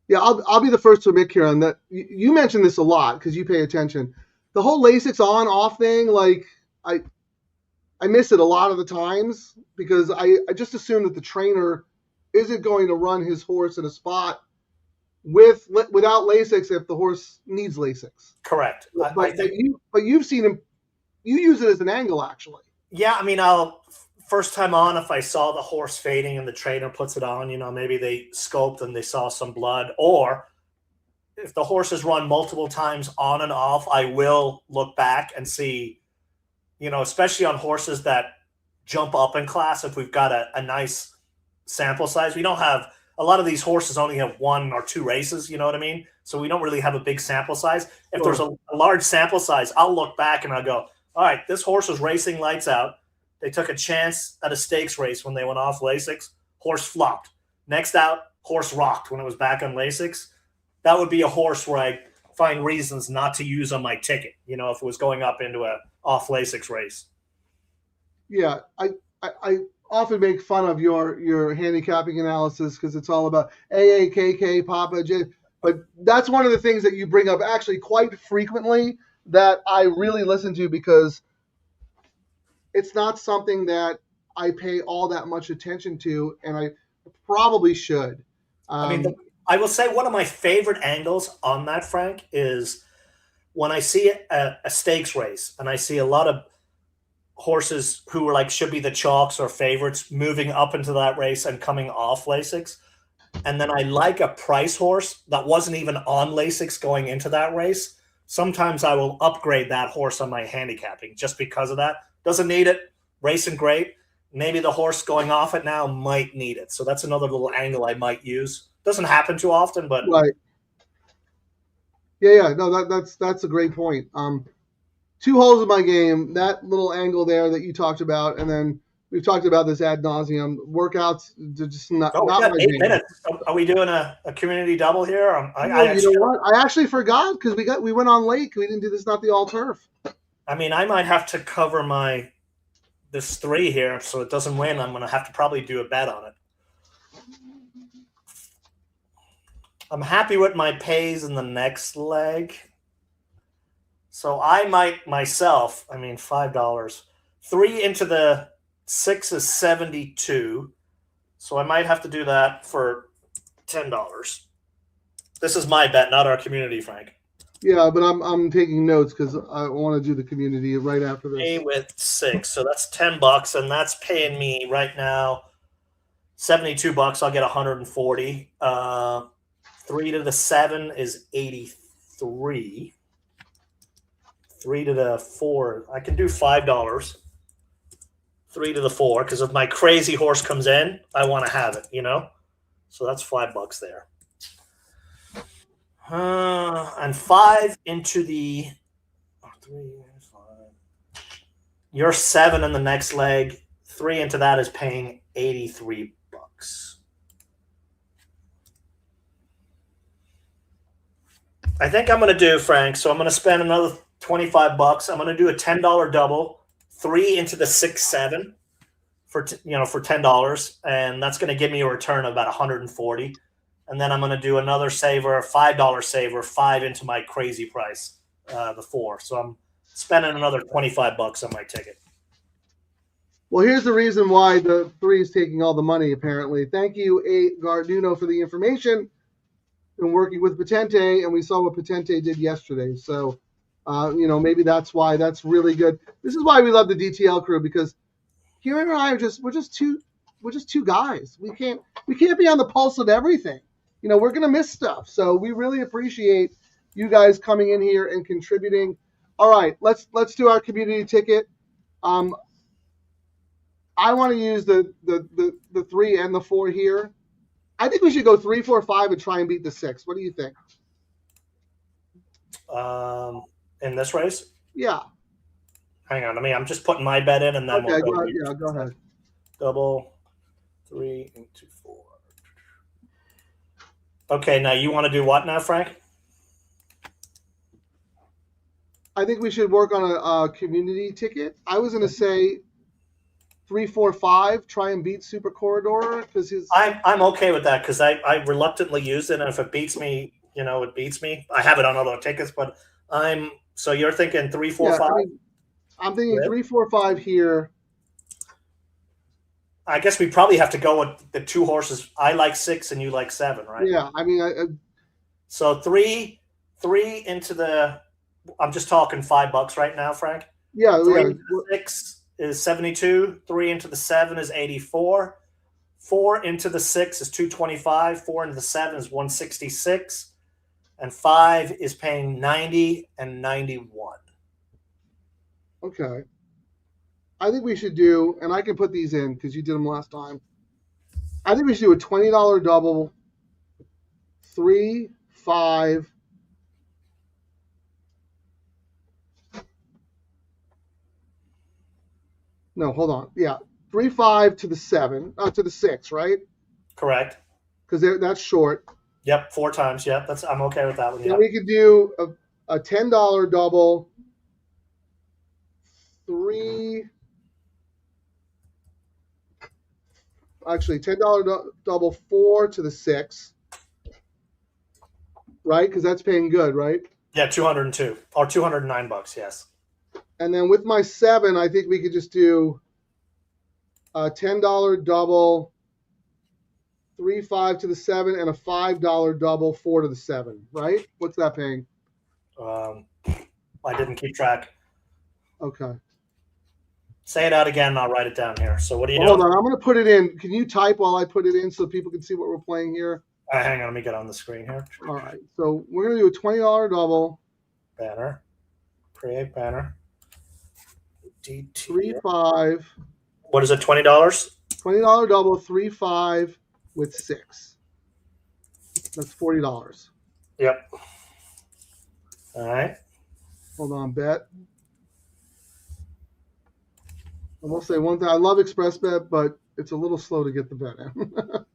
Yeah, I'll be the first to admit, Ciaran, that you mention this a lot because you pay attention. The whole Lasix on-off thing, like I miss it a lot of the times because I just assume that the trainer isn't going to run his horse in a spot without Lasix if the horse needs Lasix. Correct. But you've seen him. You use it as an angle, actually. Yeah, I mean, first time on, if I saw the horse fading and the trainer puts it on, maybe they scoped and they saw some blood. Or if the horse is run multiple times on and off, I will look back and see, especially on horses that jump up in class. If we've got a nice sample size, we don't have a lot of these horses only have 1 or 2 races. You know what I mean? So we don't really have a big sample size. If there's a large sample size, I'll look back and I'll go, all right, this horse was racing lights out. They took a chance at a stakes race when they went off Lasix. Horse flopped. Next out, horse rocked when it was back on Lasix. That would be a horse where I find reasons not to use on my ticket, if it was going up into a off Lasix race. Yeah, I often make fun of your handicapping analysis because it's all about AAKK, Papa, J. But that's one of the things that you bring up actually quite frequently that I really listen to because it's not something that I pay all that much attention to, and I probably should. I will say one of my favorite angles on that, Frank, is when I see a stakes race and I see a lot of horses who were like should be the chalks or favorites moving up into that race and coming off Lasix. And then I like a price horse that wasn't even on Lasix going into that race. Sometimes I will upgrade that horse on my handicapping just because of that. Doesn't need it, racing great. Maybe the horse going off it now might need it. So that's another little angle I might use. Doesn't happen too often, but right. Yeah. No, that's a great point. 2 holes in my game, that little angle there that you talked about, and then we've talked about this ad nauseum. Workouts, they're just not we my got 8 game. minutes. Are we doing a community double here? You know what? I actually forgot because we went on late. We didn't do this, not the all turf. I mean, I might have to cover this 3 here, so it doesn't win. I'm going to have to probably do a bet on it. I'm happy with my pays in the next leg. So I might myself, I mean, $5. 3 into the 6 is 72. So I might have to do that for $10. This is my bet, not our community, Frank. Yeah, but I'm taking notes because I want to do the community right after this. Pay with 6, so that's $10, and that's paying me right now $72. I'll get 140. 3 to the 7 is 83. 3 to the 4, I can do $5. 3 to the 4, because if my crazy horse comes in, I want to have it, So that's $5 there. And 5 into the 3, 5. You're 7 in the next leg. 3 into that is paying $83. I think I'm going to do, Frank. So I'm going to spend another $25. I'm going to do a $10 double. 3 into the 6, 7 for $10, and that's going to give me a return of about 140. And then I'm going to do another saver, $5 saver, 5 into my crazy price, the 4. So I'm spending another $25 on my ticket. Well, here's the reason why the 3 is taking all the money, apparently. Thank you, A. Garduno, for the information. Been working with Patente, and we saw what Patente did yesterday. So, maybe that's why that's really good. This is why we love the DTL crew, because Ciaran and I we're just two guys. We can't be on the pulse of everything. We're gonna miss stuff. So we really appreciate you guys coming in here and contributing. All right, let's do our community ticket. I want to use the 3 and the 4 here. I think we should go 3, 4, 5 and try and beat the 6. What do you think? In this race? Yeah. Hang on. I'm just putting my bet in, and then Okay, we'll go. Yeah, go ahead. Double 3 into 4. Okay, now you want to do what now, Frank? I think we should work on a community ticket. I was going to say 3, 4, 5. Try and beat Super Corridor because I'm okay with that because I reluctantly used it, and if it beats me, it beats me. I have it on other tickets, but so you're thinking 3, 4, 5. I'm thinking 3, 4, 5 here. I guess we probably have to go with the 2 horses. I like 6 and you like 7, right? Yeah, so 3 into the. I'm just talking $5 right now, Frank. Yeah, 3 into the 6 is 72. 3 into the 7 is 84. 4 into the 6 is 225. 4 into the 7 is 166, and 5 is paying 90 and 91. Okay. I think we should do, and I can put these in because you did them last time. I think we should do a $20 double, 3, 5. No, hold on. Yeah, 3, 5 to the 7, to the 6, right? Correct. Because that's short. Yep, 4 times. Yep, I'm okay with that one. Then Yep. we could do a $10 double, 3. Actually, $10 double, 4 to the 6, right? Because that's paying good, right? Yeah, 202 or $209. Yes. And then with my 7, I think we could just do a $10 double, 3, 5 to the 7, and a $5 double, 4 to the 7, right? What's that paying? I didn't keep track. Okay. Say it out again, and I'll write it down here. So what are you Hold doing? on, I'm going to put it in. Can you type while I put it in so people can see what we're playing here? Hang on, let me get on the screen here. All right, so we're going to do a $20 double. Banner. Create banner. DTL. 3-5. What is it, $20? $20 double, 3-5 with 6. That's $40. Yep. All right. Hold on, bet. I will say one thing. I love Express Bet, but it's a little slow to get the bet in.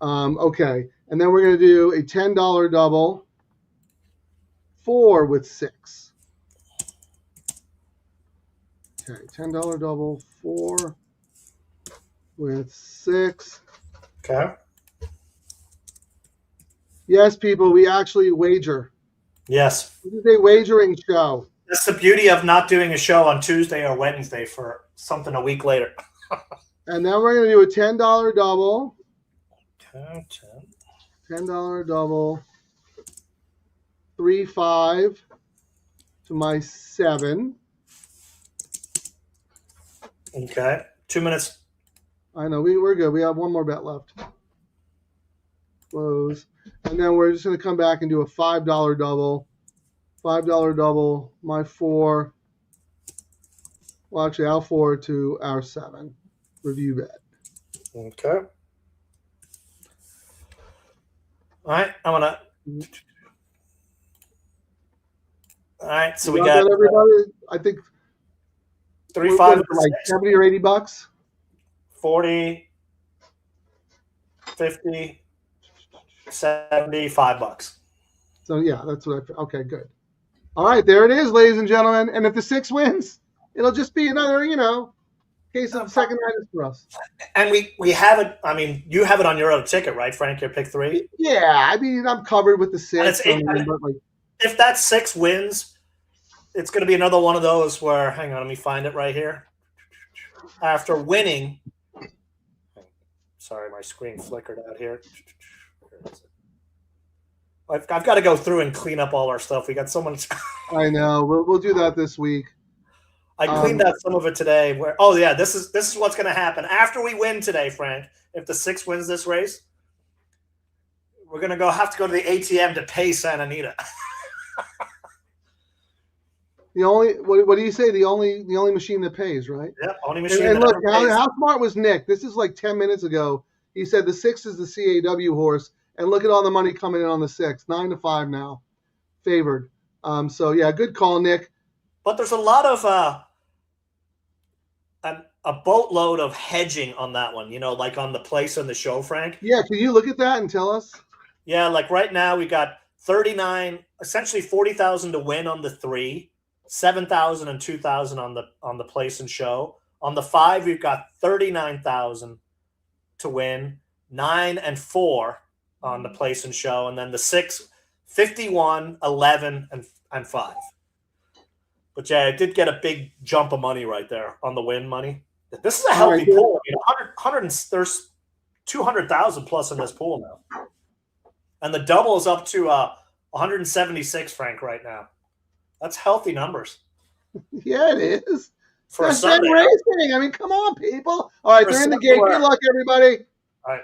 Okay, and then we're going to do a $10 double, 4 with 6. Okay, $10 double, 4 with 6. Okay. Yes, people, we actually wager. Yes. This is a wagering show. That's the beauty of not doing a show on Tuesday or Wednesday for something a week later. And then we're going to do a $10 double. Okay, $10 double. 3-5 to my 7. Okay. 2 minutes. I know, we're good. We have one more bet left. Close. And then we're just going to come back and do a $5 double. $5 double, my 4. Well, actually, I'll forward to our 7. Review bet. Okay. All right. I'm going to. All right. So we You got that, everybody. I think 3, what 5, is it, like 70 or 80 bucks. 40, 50, 75 bucks. So yeah, that's what I. Okay, good. All right, there it is, ladies and gentlemen. And if the 6 wins, it'll just be another, case of seconditis for us. And we have it. I mean, you have it on your other ticket, right, Frank? Your pick 3. Yeah, I mean, I'm covered with the 6. And but like, if that 6 wins, it's going to be another one of those where, hang on, let me find it right here. After winning, sorry, my screen flickered out here. I've got to go through and clean up all our stuff. We got so much. I know. We'll do that this week. I cleaned out some of it today. Oh yeah, this is what's going to happen after we win today, Frank. If the 6 wins this race, we're going to have to go to the ATM to pay Santa Anita. The only what do you say? The only machine that pays, right? Yep, only machine. And that look, ever pays. how smart was Nick? This is like 10 minutes ago. He said the 6 is the CAW horse, and look at all the money coming in on the 6, 9-5 now, favored. So yeah, good call, Nick. But there's a lot of a boatload of hedging on that one. Like on the place on the show, Frank. Yeah, can you look at that and tell us? Yeah, like right now we got 39, essentially 40,000 to win on the 3, 7,000 and 2,000 on the place and show. On the 5, we've got 39,000 to win, 9 and 4 on the place and show, and then the 6, 51, 11 and 5. But yeah, I did get a big jump of money right there on the win money. This is a healthy pool. I mean, there's 200,000 plus in this pool now. And the double is up to 176, Frank, right now. That's healthy numbers. Yeah, it is. For That's Sunday. racing. I mean, come on, people. All right, they're in the gate. Good luck, everybody. All right.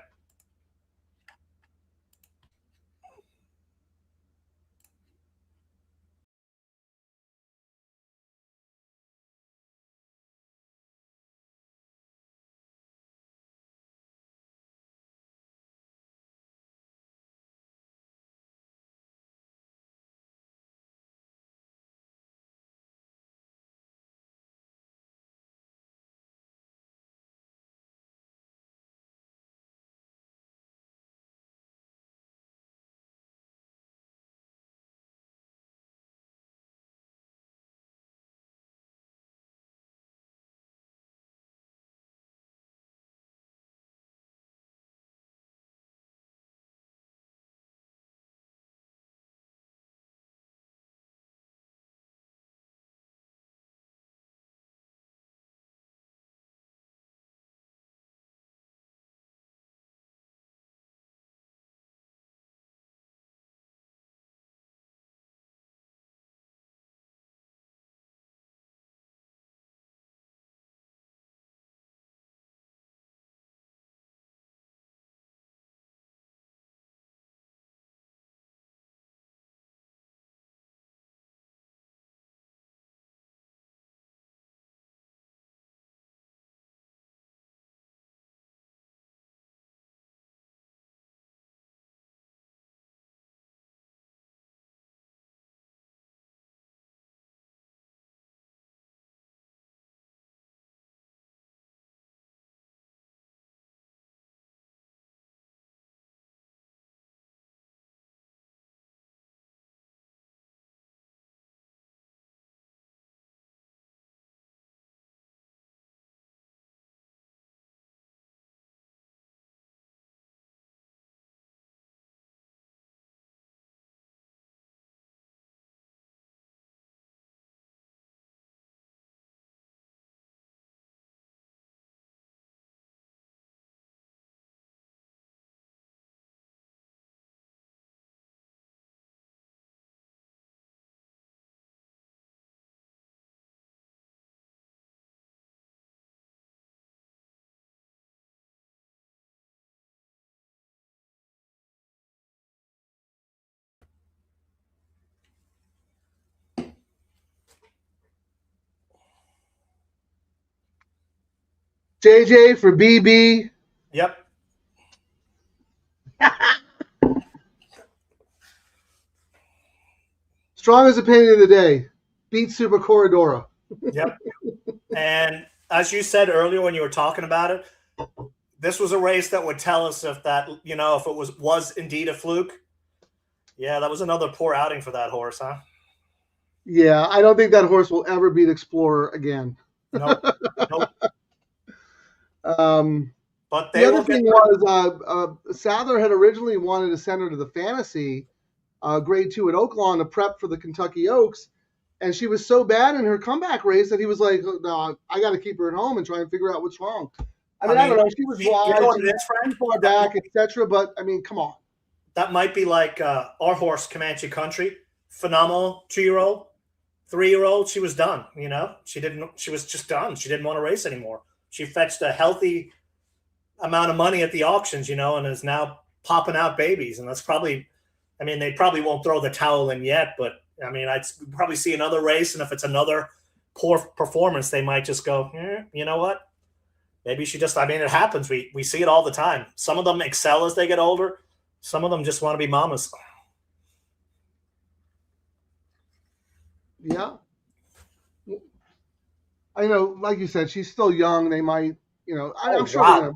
JJ for BB. Yep. Strongest opinion of the day. Beat Super Corridora. Yep. And as you said earlier when you were talking about it, this was a race that would tell us if that, if it was indeed a fluke. Yeah, that was another poor outing for that horse, huh? Yeah, I don't think that horse will ever beat Explorer again. Nope. But the other thing was Sadler had originally wanted to send her to the Fantasy Grade 2 at Oaklawn to prep for the Kentucky Oaks, and she was so bad in her comeback race that he was like, no, I got to keep her at home and try and figure out what's wrong. I mean, I don't know. She was wide, she was far back, etc. But, I mean, come on. That might be like our horse, Comanche Country. Phenomenal 2-year-old, 3-year-old. She was done, She was just done. She didn't want to race anymore. She fetched a healthy amount of money at the auctions, and is now popping out babies. And that's probably, they probably won't throw the towel in yet, but I'd probably see another race. And if it's another poor performance, they might just go, you know what? Maybe she just, it happens. We see it all the time. Some of them excel as they get older. Some of them just want to be mamas. Yeah. I know, like you said, she's still young. They might, I'm sure they're going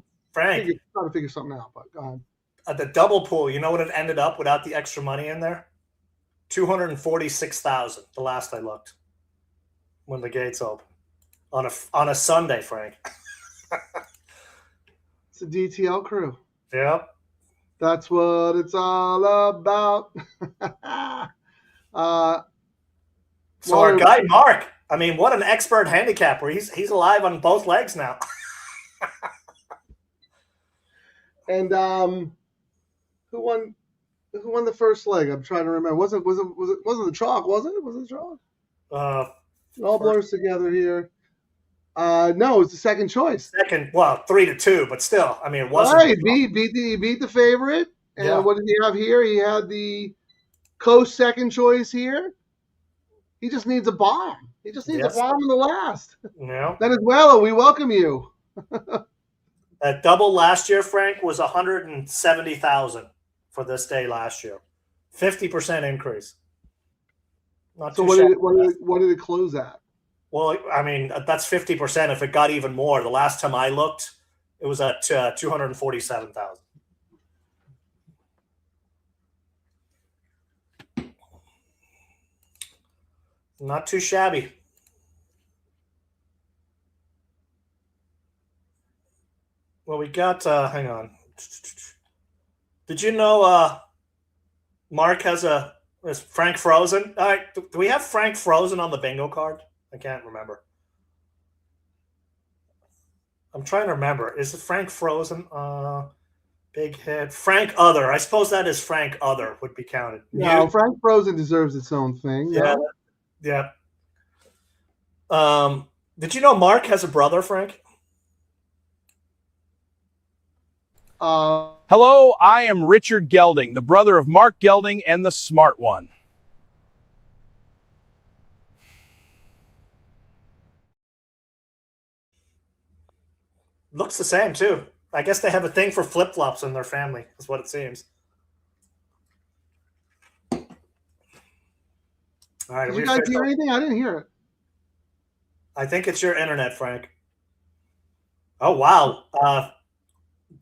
to try to figure something out, but go ahead. At the double pool, you know what it ended up without the extra money in there? $246,000 the last I looked when the gates opened on a Sunday, Frank. It's a DTL crew. Yep. That's what it's all about. So our guy Mark, what an expert handicapper. He's alive on both legs now. And who won the first leg? I'm trying to remember. Wasn't the chalk? Was it the chalk? It all blurs together here. No, it's the second choice. 3-2, but still, it wasn't. Right, beat the favorite. And yeah. What did he have here? He had the Coast second choice here. He just needs a bomb. He just needs a bomb in the last. Yeah. Venezuela, we welcome you. That double last year, Frank, was $170,000 for this day last year. 50% increase. So what did it close at? Well, that's 50%. If it got even more, the last time I looked, it was at $247,000. Not too shabby. Well, we got, hang on. Did you know Mark has is Frank Frozen? All right, do we have Frank Frozen on the bingo card? I can't remember. I'm trying to remember. Is it Frank Frozen? Big hit. Frank Other. I suppose that is Frank Other would be counted. No, Frank Frozen deserves its own thing. Yeah. Yeah. Did you know Mark has a brother, Frank? Hello, I am Richard Gelding, the brother of Mark Gelding and the smart one. Looks the same, too. I guess they have a thing for flip-flops in their family, is what it seems. All right, did you guys hear anything? I didn't hear it. I think it's your internet, Frank. Oh, wow.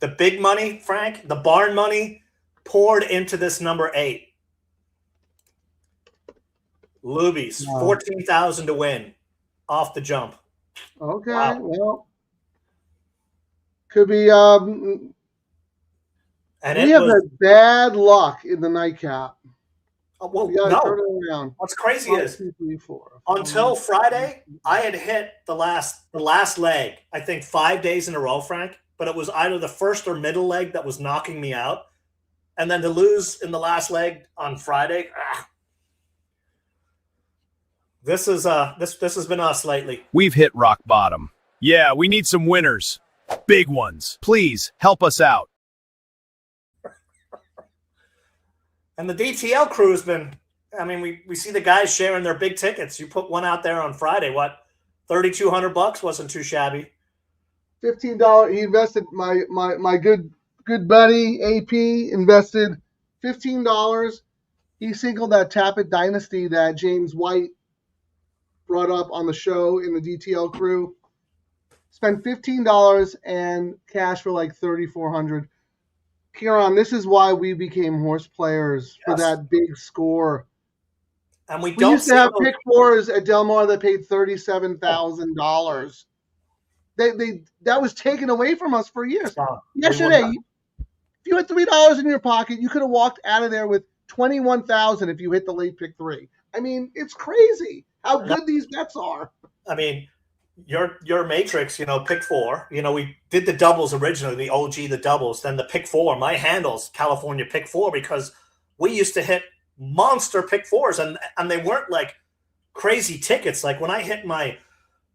The big money, Frank, the barn money poured into this number 8. Lubies, 14,000 to win off the jump. Okay, wow. Well, could be. And we have had bad luck in the nightcap. Well, no. What's crazy is 1, 2, 3, 4. Until Friday, I had hit the last leg, I think 5 days in a row, Frank. But it was either the first or middle leg that was knocking me out. And then to lose in the last leg on Friday, this has been us lately. We've hit rock bottom. Yeah, we need some winners. Big ones. Please help us out. And the DTL crew has been, we see the guys sharing their big tickets. You put one out there on Friday, what, $3,200 wasn't too shabby. $15. He invested my good buddy AP invested $15. He singled that Tappet Dynasty that James White brought up on the show in the DTL Crew. Spent $15 and cash for like $3,400. Ciaran, this is why we became horse players for that big score. And we used to have pick fours at Del Mar that paid $37,000. That was taken away from us for years. Yesterday, if you had $3 in your pocket, you could have walked out of there with $21,000 if you hit the late pick 3. I mean, it's crazy how good these bets are. I mean, your matrix, pick 4. We did the doubles originally, the OG, the doubles, then the pick 4. My handle's California pick 4 because we used to hit monster pick 4s, and they weren't like crazy tickets. Like when I hit my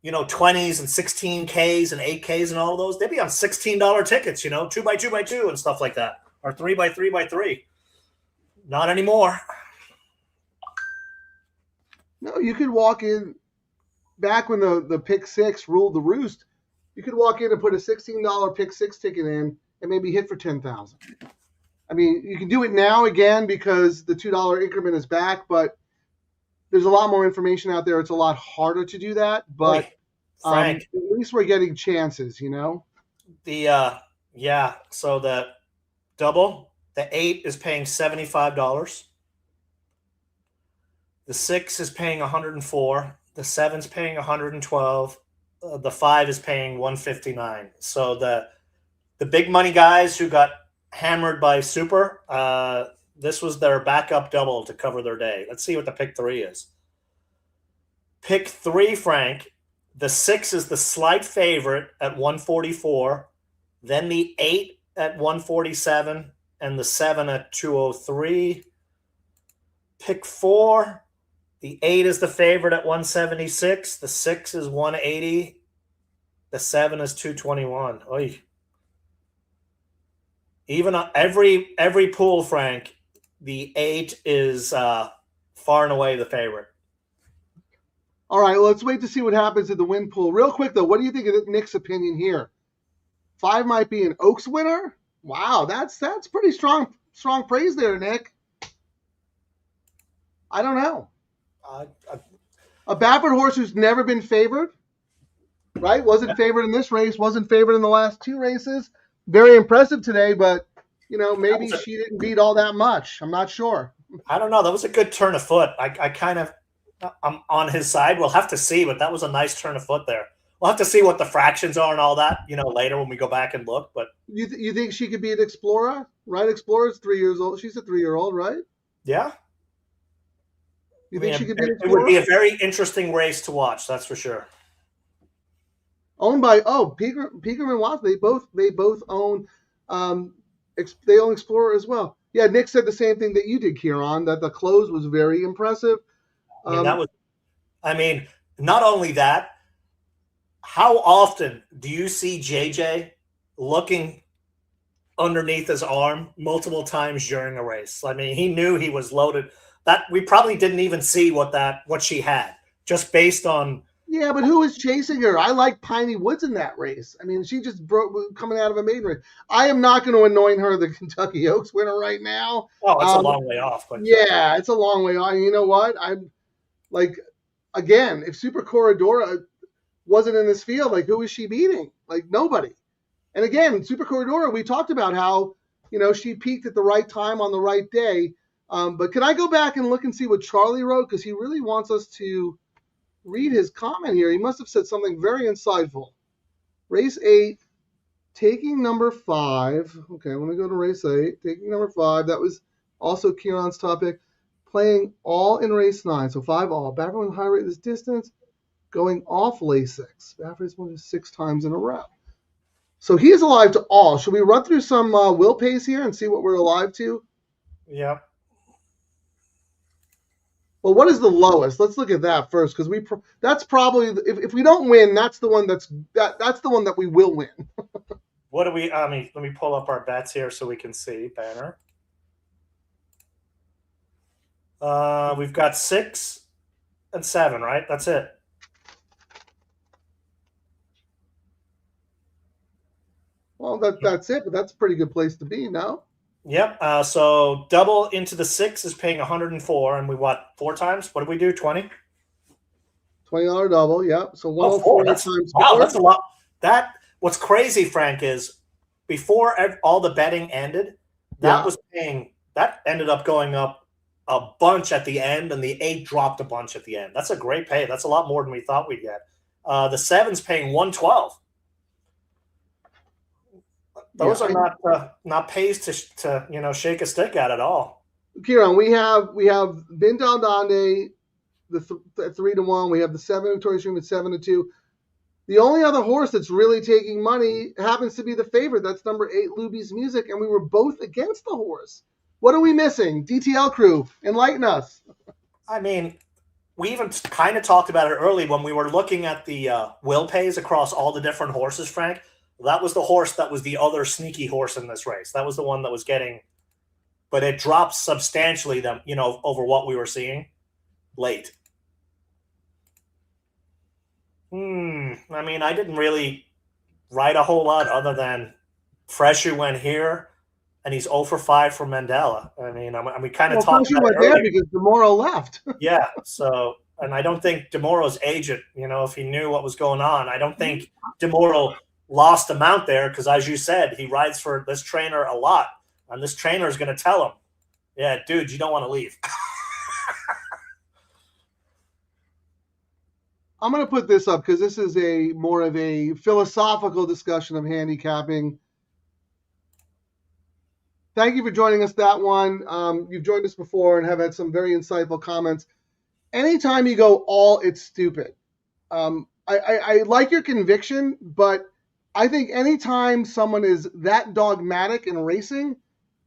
20s and 16Ks and 8Ks and all of those, they'd be on $16 tickets, 2x2x2 and stuff like that, or 3x3x3. Not anymore. No, you could walk in back when the pick 6 ruled the roost. You could walk in and put a $16 pick 6 ticket in and maybe hit for $10,000. I mean, you can do it now again because the $2 increment is back, but there's a lot more information out there. It's a lot harder to do that, but Frank, at least we're getting chances, So the double, the 8 is paying $75. The 6 is paying $104. The 7's paying $112. The 5 is paying $159. So the big money guys who got hammered by Super, this was their backup double to cover their day. Let's see what the pick 3 is. Pick 3, Frank. The 6 is the slight favorite at 144. Then the 8 at 147 and the 7 at 203. Pick 4. The 8 is the favorite at 176. The 6 is 180. The 7 is 221. Oy. Even every pool, Frank, the 8 is far and away the favorite. All right, well, let's wait to see what happens in the win pool. Real quick, though, what do you think of Nick's opinion here? 5 might be an Oaks winner? Wow, that's pretty strong praise there, Nick. I don't know. A Baffert horse who's never been favored, right? Wasn't favored in this race, wasn't favored in the last 2 races. Very impressive today, but, maybe she didn't beat all that much. I'm not sure. I don't know. That was a good turn of foot. I'm on his side. We'll have to see, but that was a nice turn of foot there. We'll have to see what the fractions are and all that, later when we go back and look. But you think she could beat Explorer, right? Explorer's 3 years old. She's a 3-year-old, right? Yeah. You think she could beat Explorer? It would be a very interesting race to watch. That's for sure. Owned by Peakerman Watts. They both own they own Explorer as well. Yeah, Nick said the same thing that you did, Ciaran, that the close was very impressive. Not only that, how often do you see JJ looking underneath his arm multiple times during a race? I mean, he knew he was loaded. That we probably didn't even see what she had, just based on. Yeah, but who was chasing her? I like Piney Woods in that race. I mean, she just broke coming out of a maiden race. I am not going to anoint her the Kentucky Oaks winner right now. Oh, it's a long way off. But yeah, it's a long way off. You know what? I'm like, again, if Super Corridora wasn't in this field, like, who is she beating? Like, nobody. And again, Super Corridora, we talked about how, she peaked at the right time on the right day. But can I go back and look and see what Charlie wrote? Because he really wants us to read his comment here. He must have said something very insightful. Race 8, taking number 5. Okay, let me go to race 8. Taking number 5. That was also Ciaran's topic. Playing all in race 9. So 5 all. Baffert with high rate this distance. Going off race 6. Baffert's won 6 times in a row. So he is alive to all. Should we run through some will pays here and see what we're alive to? Yeah. Well, what is the lowest? Let's look at that first, because that's probably if we don't win, that's the one that's the one that we will win. What do we? Let me pull up our bets here so we can see banner. We've got 6 and 7, right? That's it. Well, that's it, but that's a pretty good place to be, no? Yep. So double into the 6 is paying 104, and we what 4 times? What did we do? 20. $20 double, yep. So Oh, 104 that's, times wow, 4. that's a lot. What's crazy, Frank, is before all the betting ended, that ended up going up a bunch at the end, and the 8 dropped a bunch at the end. That's a great pay. That's a lot more than we thought we'd get. The 7's paying 112. Those are not pays to shake a stick at all. Ciaran, we have Vindal Dande, the 3-1. We have the 7 Victoria Stream at 7-2. The only other horse that's really taking money happens to be the favorite. That's number 8, Luby's Music, and we were both against the horse. What are we missing? DTL Crew, enlighten us. I mean, we even kind of talked about it early when we were looking at the will pays across all the different horses, Frank. That was the horse that was the other sneaky horse in this race. That was the one that was getting, but it dropped substantially over what we were seeing late. I mean, I didn't really write a whole lot other than Fresher went here, and he's 0 for 5 for Mandela. I mean, we kind of talked about it there because DeMoro left. Yeah, so, and I don't think DeMoro's agent, if he knew what was going on, I don't think DeMoro lost him out there because, as you said, he rides for this trainer a lot, and this trainer is going to tell him, yeah, dude, you don't want to leave. I'm going to put this up because this is more of a philosophical discussion of handicapping. Thank you for joining us, that one. You've joined us before and have had some very insightful comments. Anytime you go all, it's stupid. I like your conviction, but I think anytime someone is that dogmatic in racing,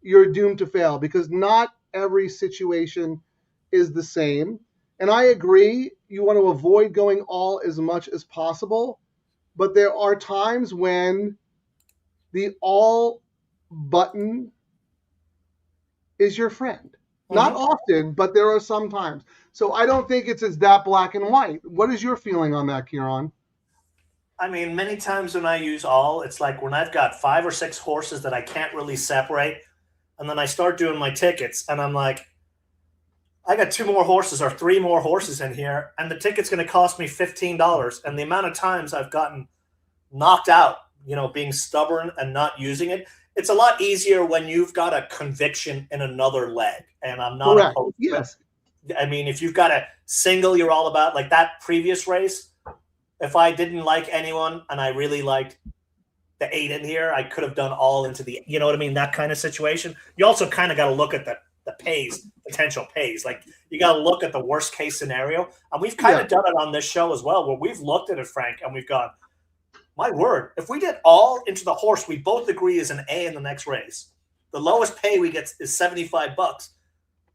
you're doomed to fail because not every situation is the same. And I agree, you want to avoid going all as much as possible, but there are times when the all button is your friend. Not often, but there are some times. So I don't think it's as that black and white. What is your feeling on that, Ciaran? I mean, many times when I use all, it's like when I've got 5 or 6 horses that I can't really separate, and then I start doing my tickets, and I'm like, I got 2 more horses or 3 more horses in here, and the ticket's going to cost me $15. And the amount of times I've gotten knocked out, being stubborn and not using it, it's a lot easier when you've got a conviction in another leg. And I'm not opposed to it. I mean, if you've got a single you're all about, like that previous race, if I didn't like anyone and I really liked the 8 in here, I could have done all into the, you know what I mean? That kind of situation. You also kind of got to look at the potential pays. Like you got to look at the worst case scenario. And we've kind of done it on this show as well, where we've looked at it, Frank, and we've gone, my word, if we did all into the horse we both agree is an A in the next race, the lowest pay we get is $75,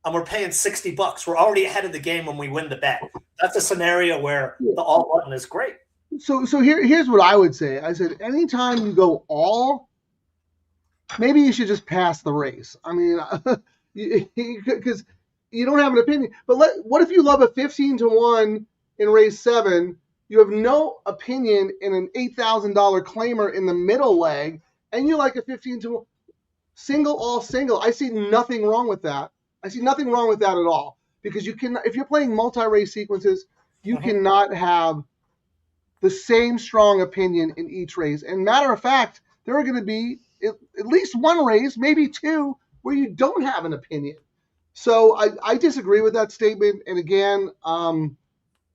and we're paying $60. We're already ahead of the game when we win the bet. That's a scenario where the all button is great. So here's what I would say. I said, anytime you go all, maybe you should just pass the race. I mean, because you don't have an opinion. But what if you love a 15-1 in race 7? You have no opinion in an $8,000 claimer in the middle leg, and you like a 15-1 single, all single. I see nothing wrong with that. I see nothing wrong with that at all, because you can, if you're playing multi-race sequences, you cannot have the same strong opinion in each race. And matter of fact, there are going to be at least one race, maybe 2, where you don't have an opinion. So I disagree with that statement. And again,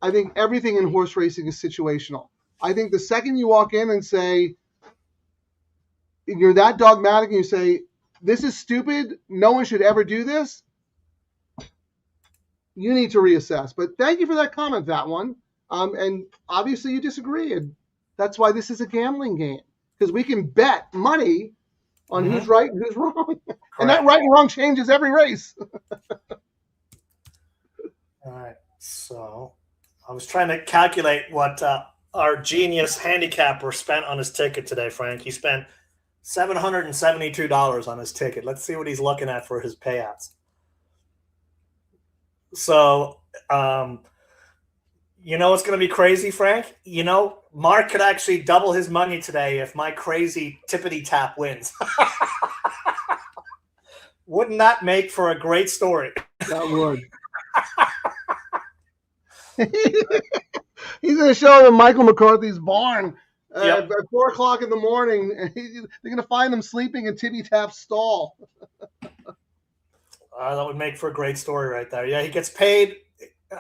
I think everything in horse racing is situational. I think the second you walk in and say, you're that dogmatic and you say, this is stupid, no one should ever do this, you need to reassess. But thank you for that comment, that one. And obviously you disagree. And that's why this is a gambling game, because we can bet money on who's right and who's wrong. And that right and wrong changes every race. All right. So I was trying to calculate what our genius handicapper spent on his ticket today, Frank. He spent $772 on his ticket. Let's see what he's looking at for his payouts. So You know what's going to be crazy, Frank? You know, Mark could actually double his money today if my crazy tippity tap wins. Wouldn't that make for a great story? That would. He's going to show them Michael McCarthy's barn at 4 o'clock in the morning. They're going to find them sleeping in Tippy Tap's stall. That would make for a great story right there. Yeah, he gets paid.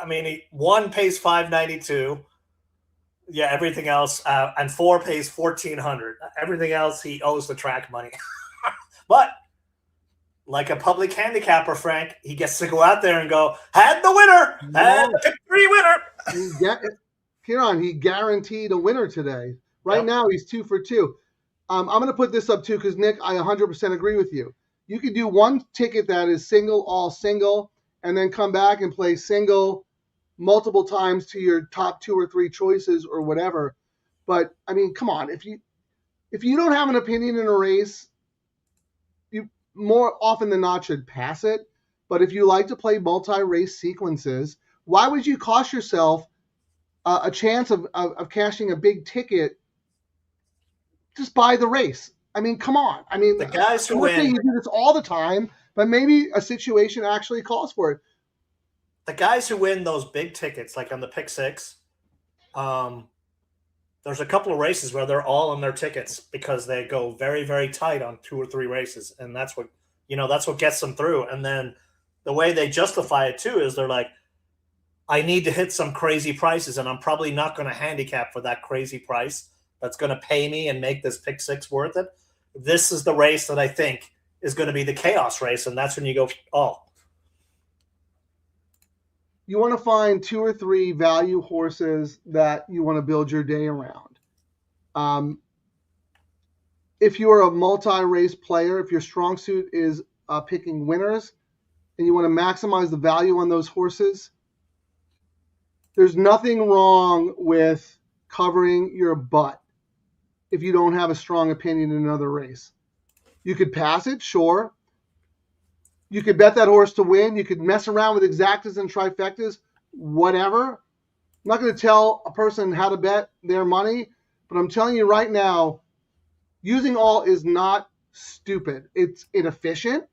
I mean, one pays $592. Yeah, everything else, and 4 pays $1,400. Everything else he owes the track money. But like a public handicapper, Frank, he gets to go out there and go, had the winner, had the pick 3 winner. Ciaran, he guaranteed a winner today. Right now, he's 2 for 2. I'm going to put this up too because Nick, I 100% agree with you. You could do one ticket that is single, all single, and then come back and play single multiple times to your top 2 or 3 choices or whatever. But I mean, come on, if you don't have an opinion in a race, you more often than not should pass it. But if you like to play multi-race sequences, why would you cost yourself a chance of cashing a big ticket? Just buy the race. I mean, come on. I mean, the guys who win, you do this all the time, but maybe a situation actually calls for it. The guys who win those big tickets, like on the pick 6, there's a couple of races where they're all on their tickets because they go very, very tight on 2 or 3 races, and that's what gets them through. And then the way they justify it too is they're like, I need to hit some crazy prices, and I'm probably not going to handicap for that crazy price that's going to pay me and make this pick 6 worth it. This is the race that I think is going to be the chaos race, and that's when you go, oh. You want to find 2 or 3 value horses that you want to build your day around. If you're a multi-race player, if your strong suit is picking winners and you want to maximize the value on those horses, there's nothing wrong with covering your butt if you don't have a strong opinion in another race. You could pass it, sure. You could bet that horse to win. You could mess around with exactas and trifectas, whatever. I'm not going to tell a person how to bet their money, but I'm telling you right now, using all is not stupid. It's inefficient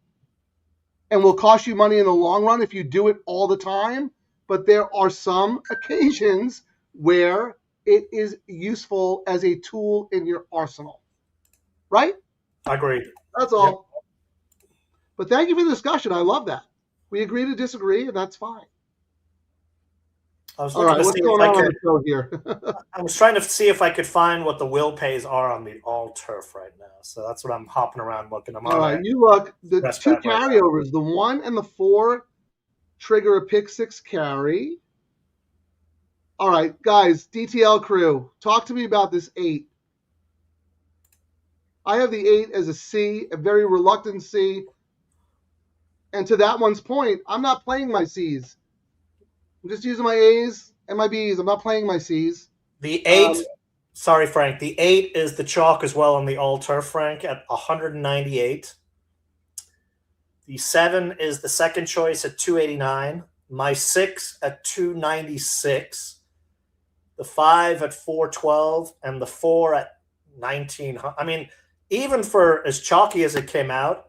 and will cost you money in the long run if you do it all the time. But there are some occasions where it is useful as a tool in your arsenal. Right? Agreed. That's all. Yep. But thank you for the discussion. I love that. We agree to disagree, and that's fine. All right, what's going on the show here? I was trying to see if I could find what the will pays are on the all turf right now. So that's what I'm hopping around looking. All right, you look. The 2 carryovers, the 1 and the 4, trigger a pick 6 carry. All right, guys, DTL Crew, talk to me about this 8. I have the 8 as a C, a very reluctant C. And to that one's point, I'm not playing my C's. I'm just using my A's and my B's. I'm not playing my C's. The 8, sorry, Frank, the 8 is the chalk as well on the all turf, Frank, at 198. The 7 is the second choice at 289. My 6 at 296. The 5 at 412. And the 4 at 1900. I mean, even for as chalky as it came out,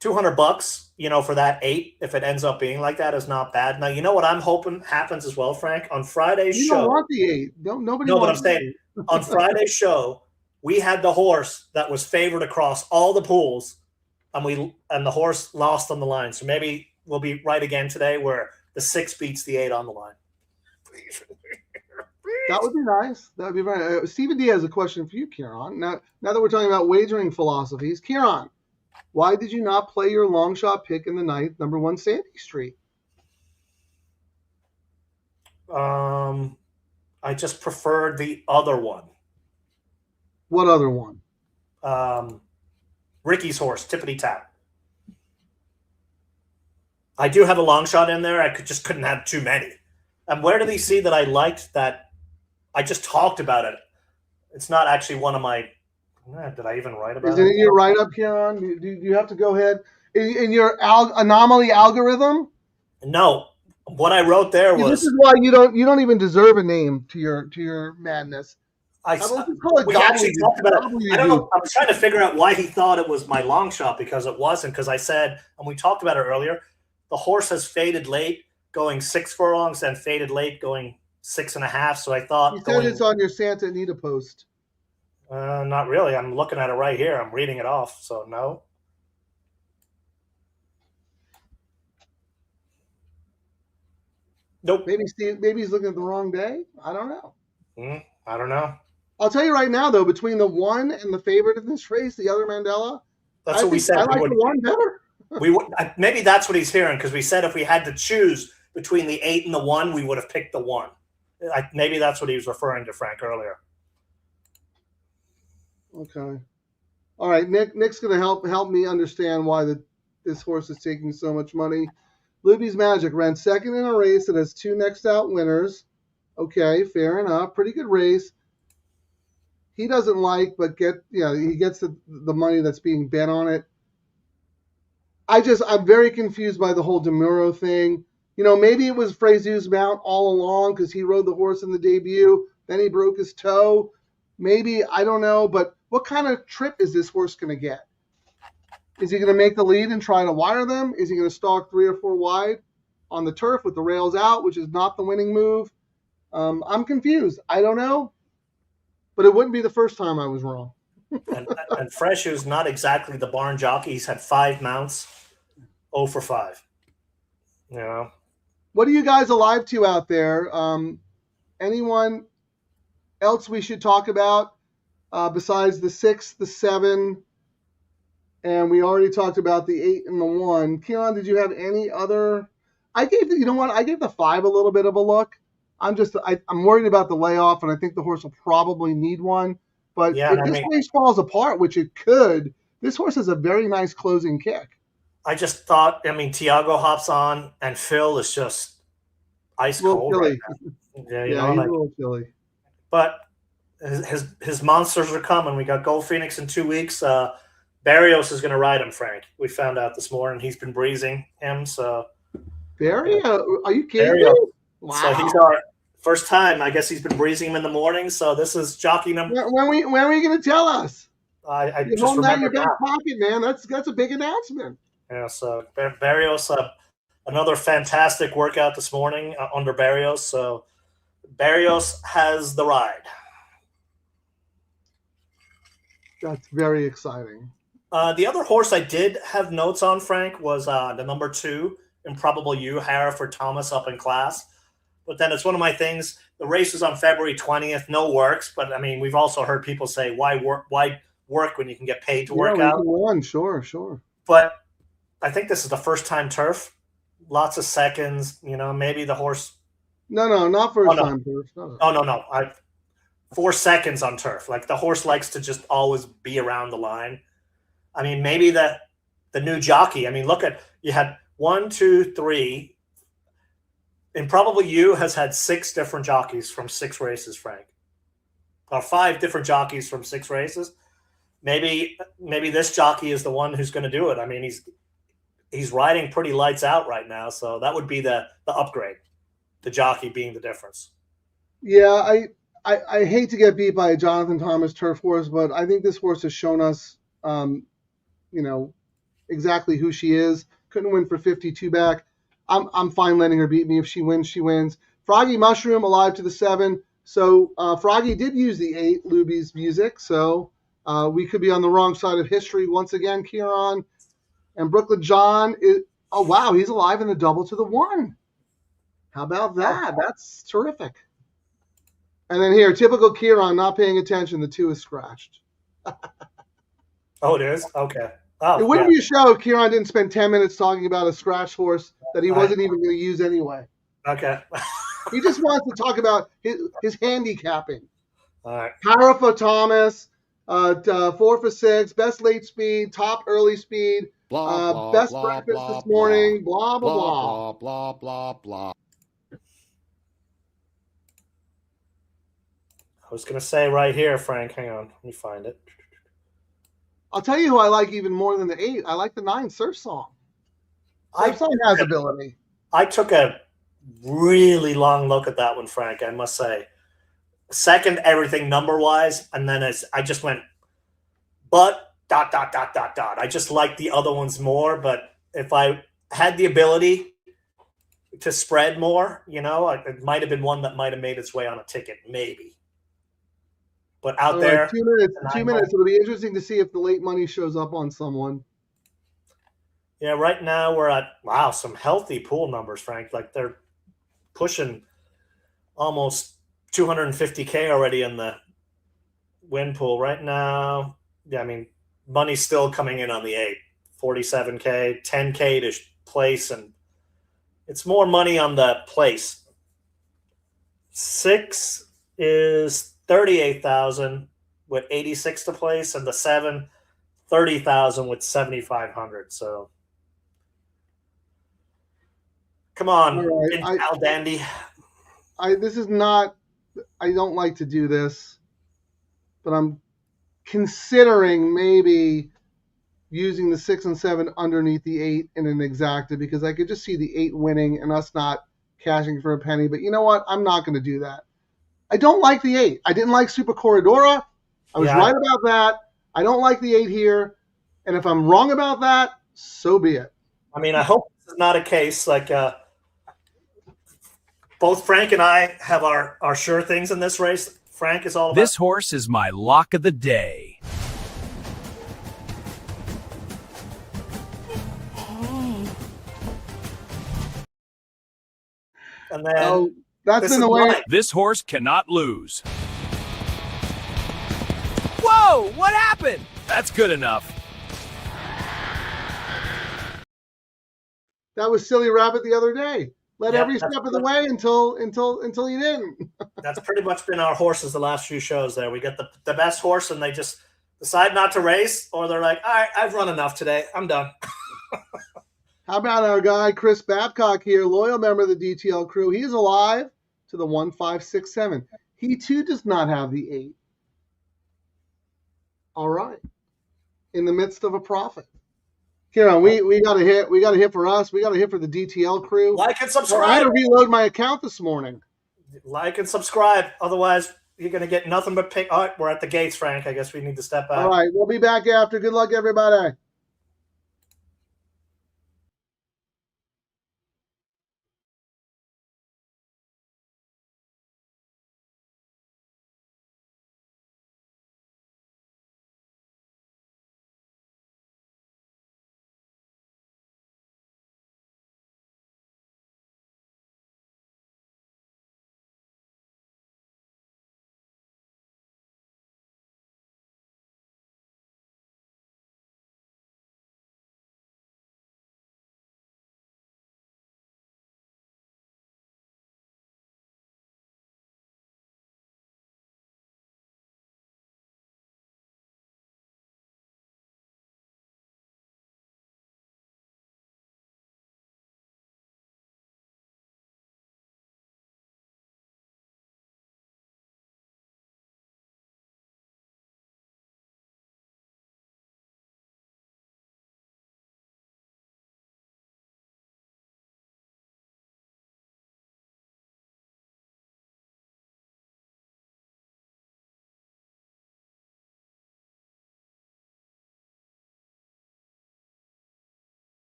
$200, for that 8, if it ends up being like that, is not bad. Now, you know what I'm hoping happens as well, Frank? On Friday's show. You don't want the 8. Nobody no, wants but I'm saying, on Friday's show, we had the horse that was favored across all the pools, and the horse lost on the line. So maybe we'll be right again today where the 6 beats the 8 on the line. That would be nice. That would be very nice. Stephen D has a question for you, Ciaran. Now that we're talking about wagering philosophies, Ciaran, why did you not play your long shot pick in the 9th, number 1 Sandy Street? I just preferred the other one. What other one? Ricky's horse, Tippity Tap. I do have a long shot in there. I just couldn't have too many. And where did he see that I liked that? I just talked about it. It's not actually one of my. Did I even write about it? Is it in your write-up, Ciaran? Do you have to go ahead in your anomaly algorithm? No. What I wrote there See, was this is why you don't even deserve a name to your madness. I. How about we call it We actually talked about it. I don't know. gobbledygook? I was trying to figure out why he thought it was my long shot because it wasn't. Because I said, and we talked about it earlier, the horse has faded late, going 6 furlongs, then faded late, going 6.5. So I thought You said it's on your Santa Anita post. not really. I'm looking at it right here. I'm reading it off. So no. Nope. Maybe he's looking at the wrong day. I don't know. I don't know. I'll tell you right now, though, between the one and the favorite in this race, the other Mandela, That's what we said. I like the one better. Maybe that's what he's hearing because we said if we had to choose between the 8 and the 1, we would have picked the 1. Maybe that's what he was referring to, Frank, earlier. Okay. All right, Nick's going to help me understand why this horse is taking so much money. Luby's Magic ran second in a race that has 2 next out winners. Okay, fair enough. Pretty good race. He doesn't like, but he gets the money that's being bet on it. I'm very confused by the whole DeMuro thing. Maybe it was Frazu's mount all along because he rode the horse in the debut. Then he broke his toe. Maybe, I don't know. But what kind of trip is this horse going to get? Is he going to make the lead and try to wire them? Is he going to stalk 3 or 4 wide on the turf with the rails out, which is not the winning move? I'm confused. I don't know. But it wouldn't be the first time I was wrong. and Fresh is not exactly the barn jockey. He's had 5 mounts, 0 for 5. What are you guys alive to out there? Anyone else we should talk about besides the 6, the 7, and we already talked about the 8 and the 1. Ciaran, did you have any other? I gave the 5 a little bit of a look. I'm worried about the layoff, and I think the horse will probably need one. But if this race falls apart, which it could, this horse has a very nice closing kick. I just thought, Tiago hops on, and Phil is just ice cold right now. Yeah, he's a little chilly. But his monsters are coming. We got Gold Phoenix in 2 weeks. Barrios is going to ride him, Frank. We found out this morning. He's been breezing him. So Barrios? Are you kidding me? Wow. So he's our first time. I guess he's been breezing him in the morning. So this is jockey number. When are you going to tell us? I You're just holding that in remembered your back now. pocket, man. That's a big announcement. Yeah, so Barrios, another fantastic workout this morning under Barrios. So Barrios has the ride. That's very exciting. The other horse I did have notes on, Frank, was the number 2, Improbable You, Hereford Thomas up in class. But then it's one of my things. The race is on February 20th. No works, but we've also heard people say, why work when you can get paid to work out? Sure. But I think this is the first time turf. Lots of seconds. Maybe the horse. No, not first time turf. No. 4 seconds on turf. Like the horse likes to just always be around the line. Maybe the new jockey. Look at you had 1, 2, 3. Improbable You has had 6 different jockeys from 6 races, Frank. Or 5 different jockeys from 6 races. Maybe this jockey is the one who's going to do it. He's riding pretty lights out right now, so that would be the upgrade. The jockey being the difference. Yeah, I hate to get beat by a Jonathan Thomas turf horse, but I think this horse has shown us, exactly who she is. Couldn't win for 52 back. I'm fine letting her beat me. If she wins, she wins. Froggy Mushroom alive to the 7. So Froggy did use the 8, Luby's music. So we could be on the wrong side of history once again, Ciaran. And Brooklyn John he's alive in the double to the 1. How about that? That's terrific. And then here, typical Ciaran not paying attention. The 2 is scratched. Oh, it is? Okay. Oh, it wouldn't be a show if Ciaran didn't spend 10 minutes talking about a scratch horse that he wasn't even going to use anyway. Okay. He just wants to talk about his handicapping. All right. Para for Thomas, 4 for 6, best late speed, top early speed, best breakfast this morning, blah, blah, blah. I was going to say right here, Frank, hang on. Let me find it. I'll tell you who I like even more than the 8. I like the 9 Surf Song. Surf Song has ability. I took a really long look at that one, Frank, I must say. Second, everything number wise, and then I just went, but dot dot dot dot dot. I just like the other ones more, but if I had the ability to spread more, it might have been one that might have made its way on a ticket, maybe. But out All right, there, 2 minutes. and 2 minutes. It'll be interesting to see if the late money shows up on someone. yeah, right now we're at some healthy pool numbers, Frank. Like they're pushing almost 250K already in the win pool right now. Yeah, I mean, money's still coming in on the 8, 47K, 10K to place, and it's more money on the place. 6 is 38,000 with 86 to place, and the 7, 30,000 with 7,500. So come on, All right. Al Dandy. This is not. I don't like to do this, but I'm considering maybe using the 6 and 7 underneath the 8 in an exacta because I could just see the 8 winning and us not cashing for a penny. But you know what? I'm not going to do that. I don't like the 8. I didn't like Super Corredora. I was right about that. I don't like the 8 here. And if I'm wrong about that, so be it. I mean, I hope this is not a case like both Frank and I have our sure things in this race. Frank is all about This horse is my lock of the day. and then that's this in the is way. mine. This horse cannot lose. Whoa, what happened? That's good enough. That was Silly Rabbit the other day. Led Yeah, every step of the way until you didn't. That's pretty much been our horses the last few shows there. We get the best horse and they just decide not to race, or they're like, all right, I've run enough today. I'm done. How about our guy Chris Babcock here, loyal member of the DTL crew? He's alive to the 1567. He too does not have the 8. All right. In the midst of a profit. Ciaran, we got a hit. We got a hit for us. We got a hit for the DTL crew. Like and I had subscribe. to reload my account this morning. Like and subscribe. Otherwise, you're going to get nothing but pick. All right, we're at the gates, Frank. I guess we need to step out. All right. We'll be back after. Good luck, everybody.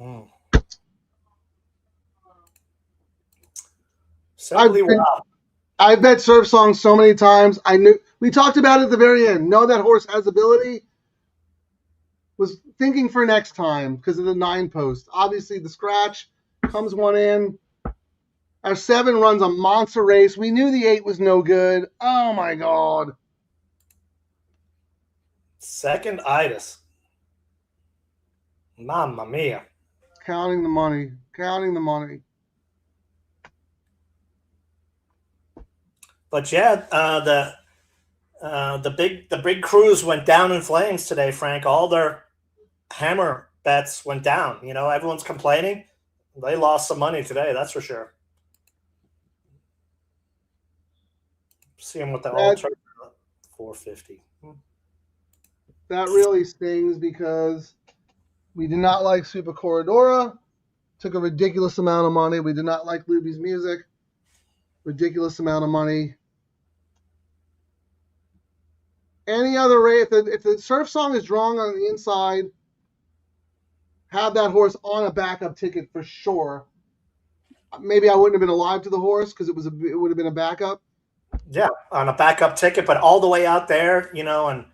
Mm. Simply wow. I've bet Surf Song so many times. I knew we talked about it at the very end. Know that horse has ability. Was thinking for next time because of the 9 post. Obviously, the scratch comes one in. Our 7 runs a monster race. We knew the 8 was no good. Oh my god. Seconditis. Mamma mia. Counting the money. Counting the money. But yeah, the big crews went down in flames today, Frank. All their hammer bets went down. You know, everyone's complaining. They lost some money today, that's for sure. Seeing what the alter 450. That really stings because we did not like Super Corridora. Took a ridiculous amount of money. We did not like Luby's music. Ridiculous amount of money. Any other rate, if the Surf Song is drawn on the inside, have that horse on a backup ticket for sure. Maybe I wouldn't have been alive to the horse because it would have been a backup. Yeah, on a backup ticket, but all the way out there, you know, and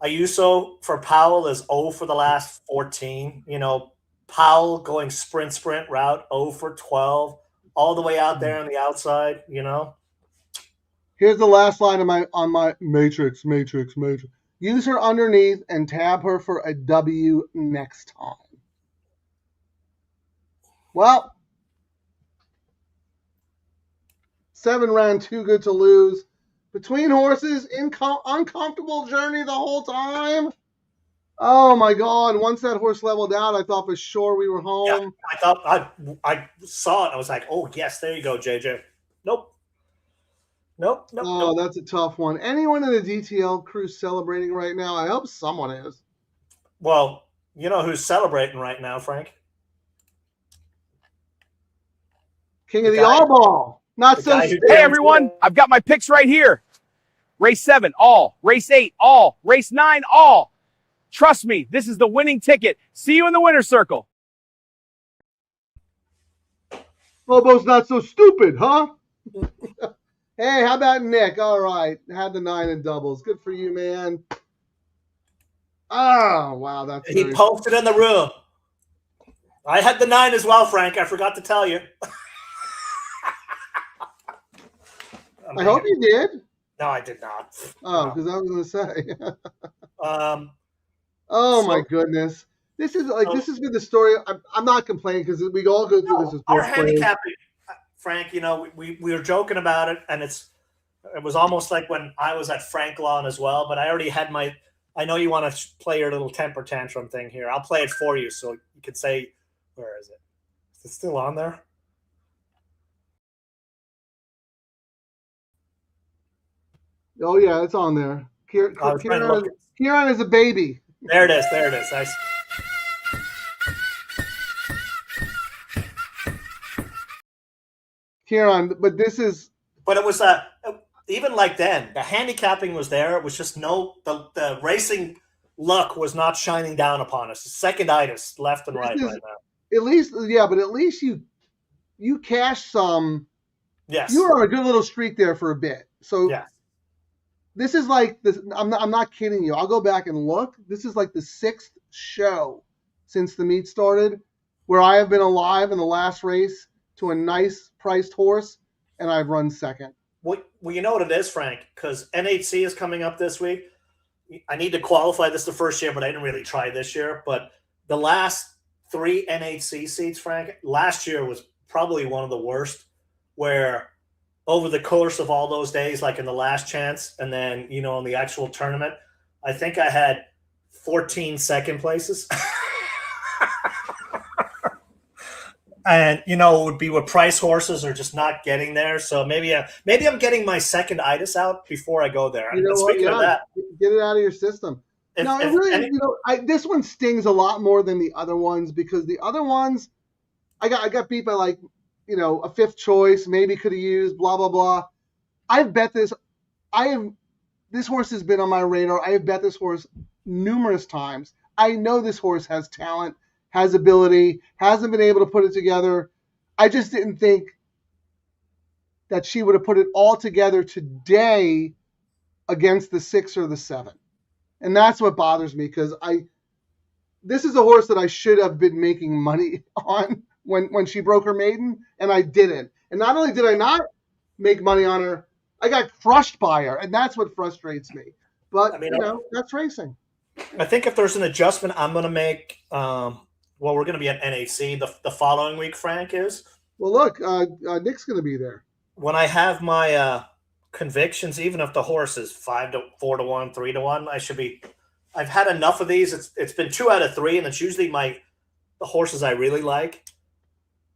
Ayuso for Powell is 0 for the last 14. You know, Powell going sprint route, 0 for 12, all the way out there on the outside, you know. Here's the last line on my matrix. Use her underneath and tab her for a W next time. Well, 7 ran too good to lose. Between horses, uncomfortable journey the whole time. Oh my God! Once that horse leveled out, I thought for sure we were home. Yeah, I thought I saw it. I was like, oh yes, there you go, JJ. Nope. Oh, that's a tough one. Anyone in the DTL crew celebrating right now? I hope someone is. Well, you know who's celebrating right now, Frank? King of the All Ball. Not so. Hey everyone, I've got my picks right here. Race 7, all. Race 8, all. Race 9, all. Trust me, this is the winning ticket. See you in the winner's circle. Bobo's not so stupid, huh? Hey, how about Nick? All right. Had the 9 in doubles. Good for you, man. Oh, wow. He posted in the room. I had the 9 as well, Frank. I forgot to tell you. I hope you did. No, I did not. Oh, because I was going to say. Oh, my goodness. This has been the story. I'm not complaining because we all go through this. Our handicapping, Frank, you know, we were joking about it, and it was almost like when I was at Frank Lawn as well, but I already had my – I know you want to play your little temper tantrum thing here. I'll play it for you so you can say – where is it? Is it still on there? Oh, yeah, it's on there. Ciaran is a baby. There it is. Ciaran, but this is... But it was even like then, the handicapping was there. It was just the racing luck was not shining down upon us. Seconditis left and right now. At least, yeah, but at least you cashed some. Yes. You were on a good little streak there for a bit. So yes. This is like this. I'm not kidding you. I'll go back and look. This is like the 6th show since the meet started where I have been alive in the last race to a nice priced horse, and I've run second. Well, you know what it is, Frank, because NHC is coming up this week. I need to qualify this the first year, but I didn't really try this year. But the last 3 NHC seats, Frank, last year was probably one of the worst, where over the course of all those days, like in the last chance, and then, you know, in the actual tournament, I think I had 14 second places. And, you know, it would be with price horses or just not getting there. So maybe I'm getting my seconditis out before I go there. You know what? Speaking of that, get it out of your system. This one stings a lot more than the other ones because the other ones, I got beat by like, you know, a 5th choice, maybe could have used, blah, blah, blah. I've bet this. This horse has been on my radar. I have bet this horse numerous times. I know this horse has talent. has ability, hasn't been able to put it together. I just didn't think that she would have put it all together today against the 6 or the 7. And that's what bothers me, because this is a horse that I should have been making money on when she broke her maiden, and I didn't. And not only did I not make money on her, I got crushed by her, and that's what frustrates me. But, that's racing. I think if there's an adjustment I'm going to make, we're going to be at NAC the following week, Frank, is. Well, look, Nick's going to be there. When I have my convictions, even if the horse is 5 to 4 to 1, 3 to 1, I should be. I've had enough of these. It's been 2 out of 3, and it's usually the horses I really like.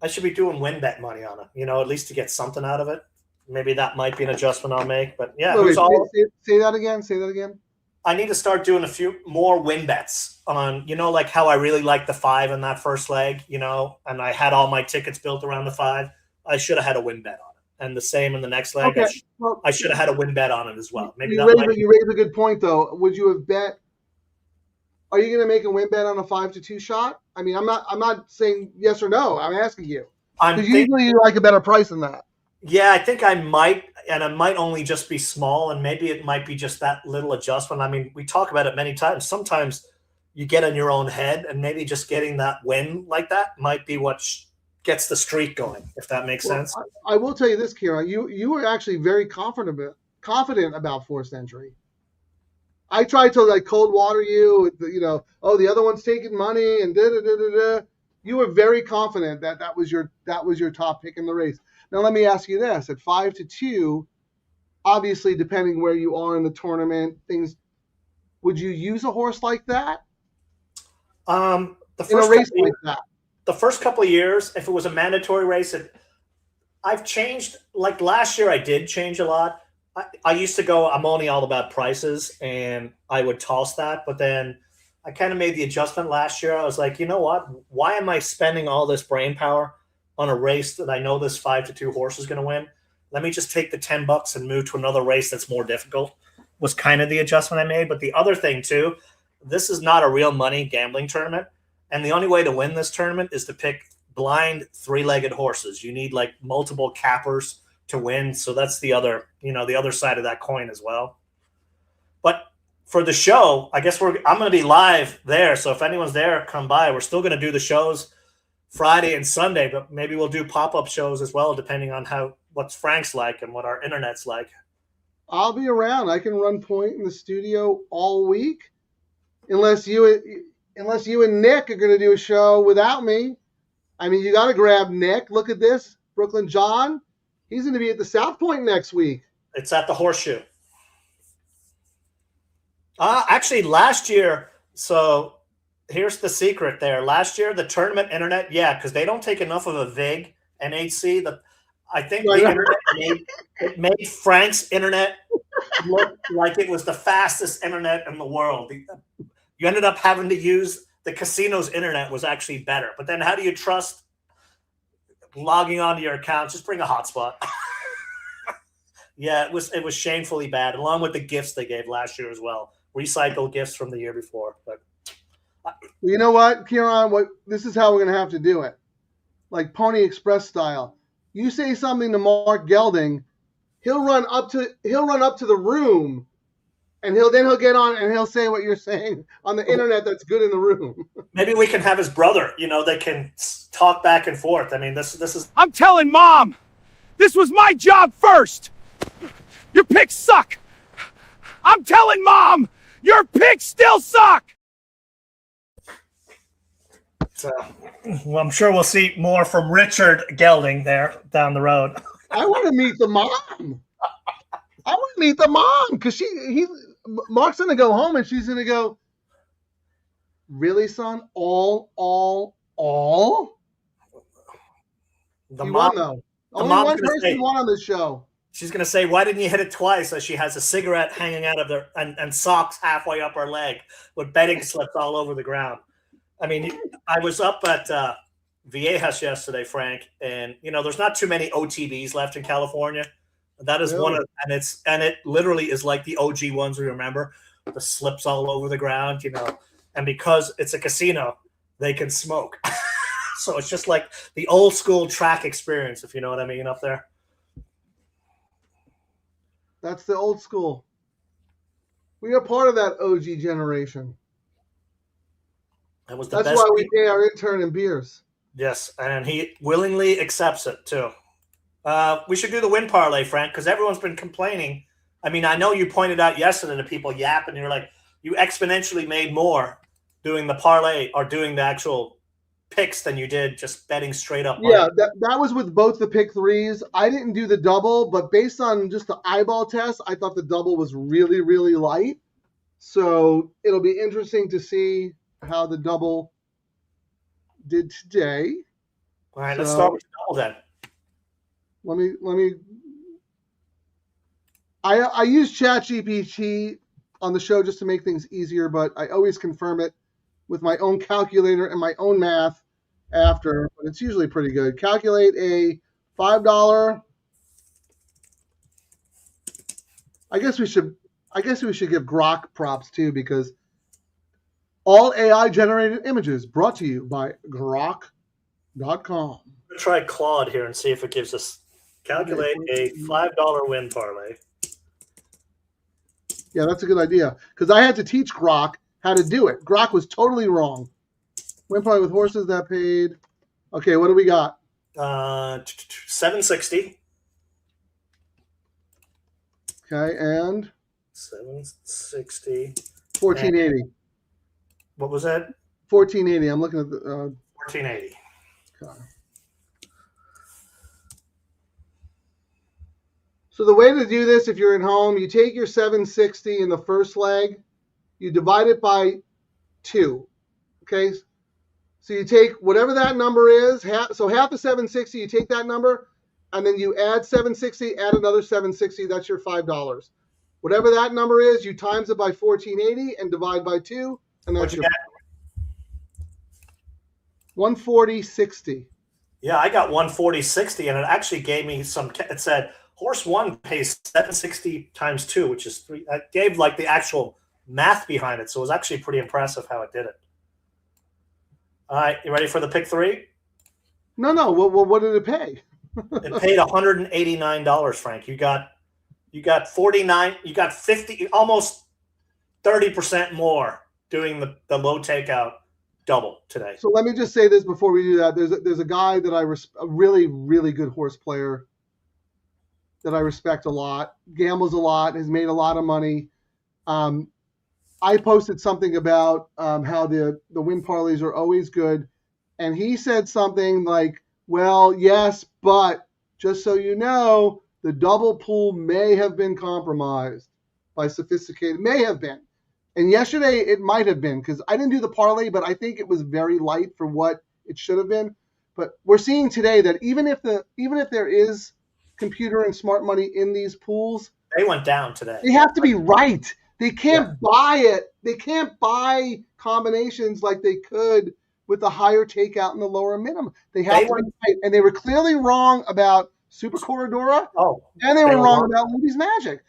I should be doing win bet money on it, at least to get something out of it. Maybe that might be an adjustment I'll make. But yeah, say that again. Say that again. I need to start doing a few more win bets on, like how I really like the 5 in that first leg, and I had all my tickets built around the 5. I should have had a win bet on it. And the same in the next leg. Okay. I should have had a win bet on it as well. Maybe you raise a good point, though. Would you have bet? Are you going to make a win bet on a 5-2 shot? I mean, I'm not saying yes or no. I'm asking you. Because usually you like a better price than that. Yeah, I think I might, and it might only just be small, and maybe it might be just that little adjustment. I mean, we talk about it many times. Sometimes you get in your own head, and maybe just getting that win like that might be what gets the streak going, if that makes sense. I will tell you this, Ciaran. You were actually very confident about forced entry. I tried to cold water you, the other one's taking money and da da da da da. You were very confident that was your top pick in the race. Now let me ask you this: at 5-2, obviously depending where you are in the tournament, would you use a horse like that? In a race like that. The first couple of years, if it was a mandatory race, I've changed. Like last year, I did change a lot. I used to go, I'm only all about prices, and I would toss that. But then I kind of made the adjustment last year. I was like, you know what? Why am I spending all this brain power on a race that I know this 5-2 horse is going to win? Let me just take the $10 and move to another race that's more difficult, was kind of the adjustment I made. But the other thing, too, this is not a real money gambling tournament. And the only way to win this tournament is to pick blind 3-legged horses. You need multiple cappers to win. So that's the other side of that coin as well. But for the show, I guess I'm going to be live there. So if anyone's there, come by. We're still going to do the shows Friday and Sunday, but maybe we'll do pop-up shows as well, depending on what's Frank's like and what our internet's like. I'll be around. I can run point in the studio all week, unless you and Nick are going to do a show without me. I mean, you got to grab Nick. Look at this. Brooklyn John. He's going to be at the South Point next week. It's at the Horseshoe. Actually, last year, so here's the secret there. Last year, the tournament internet, because they don't take enough of a VIG and HC. I think the internet made Frank's internet look like it was the fastest internet in the world. You ended up having to use the casino's internet was actually better. But then how do you trust logging onto your account? Just bring a hotspot. Yeah, it was shamefully bad, along with the gifts they gave last year as well. Recycled gifts from the year before. But you know what, Ciaran? This is how we're going to have to do it. Like Pony Express style. You say something to Mark Gelding, he'll run up to the room, and he'll get on and he'll say what you're saying on the internet that's good in the room. Maybe we can have his brother, they can talk back and forth. I mean, this is... I'm telling Mom, this was my job first. Your picks suck. I'm telling Mom, your picks still suck. So, well, I'm sure we'll see more from Richard Gelding there down the road. I want to meet the mom. Because Mark's going to go home and she's going to go, really, son? All? The you mom, won, though. the Only mom's one gonna person say- won on this show. She's going to say, why didn't you hit it twice? So she has a cigarette hanging out of her and socks halfway up her leg with betting slips all over the ground. I mean, I was up at Viejas yesterday, Frank, and, there's not too many OTBs left in California. That is one of, and it literally is like the OG ones we remember, the slips all over the ground, and because it's a casino, they can smoke. So it's just like the old school track experience, if you know what I mean, up there. That's the old school. We are part of that OG generation. That was the That's best. why we pay our intern in beers. Yes, and he willingly accepts it too. We should do the win parlay, Frank, because everyone's been complaining. I mean, I know you pointed out yesterday to people yapping. You're like, you exponentially made more doing the parlay or doing the actual picks than you did just betting straight up. Yeah, that was with both the pick threes. I didn't do the double, but based on just the eyeball test, I thought the double was really, really light. So it'll be interesting to see how the double did today. All right, let's start with the double then. Let me. I use ChatGPT on the show just to make things easier, but I always confirm it with my own calculator and my own math after. But it's usually pretty good. Calculate a $5. I guess we should give Grok props too, because all AI generated images brought to you by Grok.com. Try Claude here and see if it gives us. Calculate a $5 win parlay. Yeah, that's a good idea, because I had to teach Grok how to do it. Grok was totally wrong. Win parlay with horses that paid. Okay, what do we got? 760. Okay, and 760. 1480. What was that? 1480. I'm looking at the 1480. Okay. So the way to do this, if you're at home, you take your 760 in the first leg, you divide it by 2. Okay? So you take whatever that number is, half the 760, you take that number, and then you add 760, add another 760, that's your $5. Whatever that number is, you times it by 1480 and divide by 2, and that's your 140.60. Yeah, I got 140.60, and it actually gave me some. It said horse 1 pays 760 times 2, which is 3. It gave like the actual math behind it, so it was actually pretty impressive how it did it. All right, you ready for the pick 3? No. What did it pay? It paid $189, Frank. You got 49. You got 50, almost 30% more doing the low takeout double today. So let me just say this before we do that. There's a guy that a really, really good horse player that I respect a lot, gambles a lot, has made a lot of money. I posted something about how the win parlays are always good. And he said something like, well, yes, but just so you know, the double pool may have been compromised by sophisticated, may have been. And yesterday it might have been, because I didn't do the parlay, but I think it was very light for what it should have been. But we're seeing today that even if there is computer and smart money in these pools, they went down today. They have to be right. They can't buy it. They can't buy combinations like they could with the higher takeout and the lower minimum. They have to be right. And they were clearly wrong about Super Corridora. Oh, and they were wrong about Luby's Magic.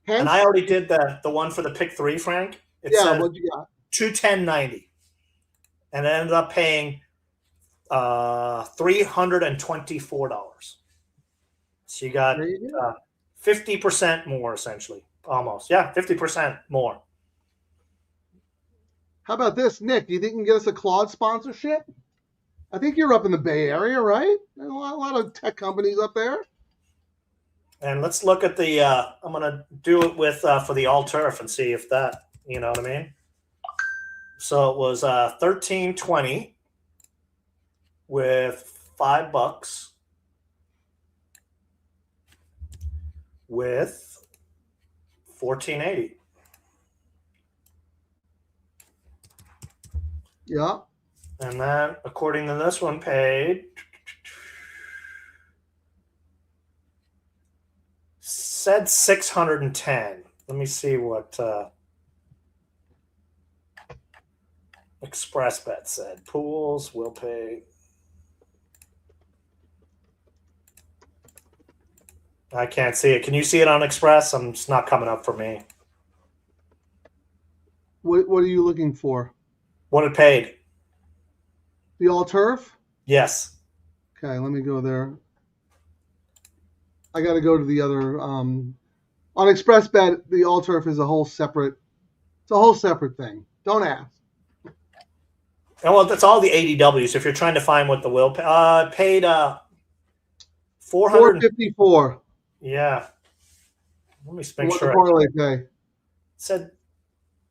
Hence, and I already did the one for the pick 3, Frank. It said what'd you got? 210.90, and it ended up paying $324. So you got 50% more, essentially, almost. Yeah, 50% more. How about this, Nick? Do you think you can get us a Claude sponsorship? I think you're up in the Bay Area, right? There's a lot of tech companies up there. And let's look at the. I'm gonna do it with for the all turf and see if that. You know what I mean? So it was $13.20 with $5 with $14.80. Yeah. And that, according to this one, paid said 610. Let me see what Express Bet said. Pools will pay. I can't see it. Can you see it on Express? It's not coming up for me. What are you looking for? What it paid. The all turf? Yes. Okay, let me go there. I got to go to the other. On Express Bet, the all turf is a whole separate. It's a whole separate thing. Don't ask. And well, that's all the ADWs. If you're trying to find what the will paid 400. 454. Yeah. Let me make What sure. the parlay pay?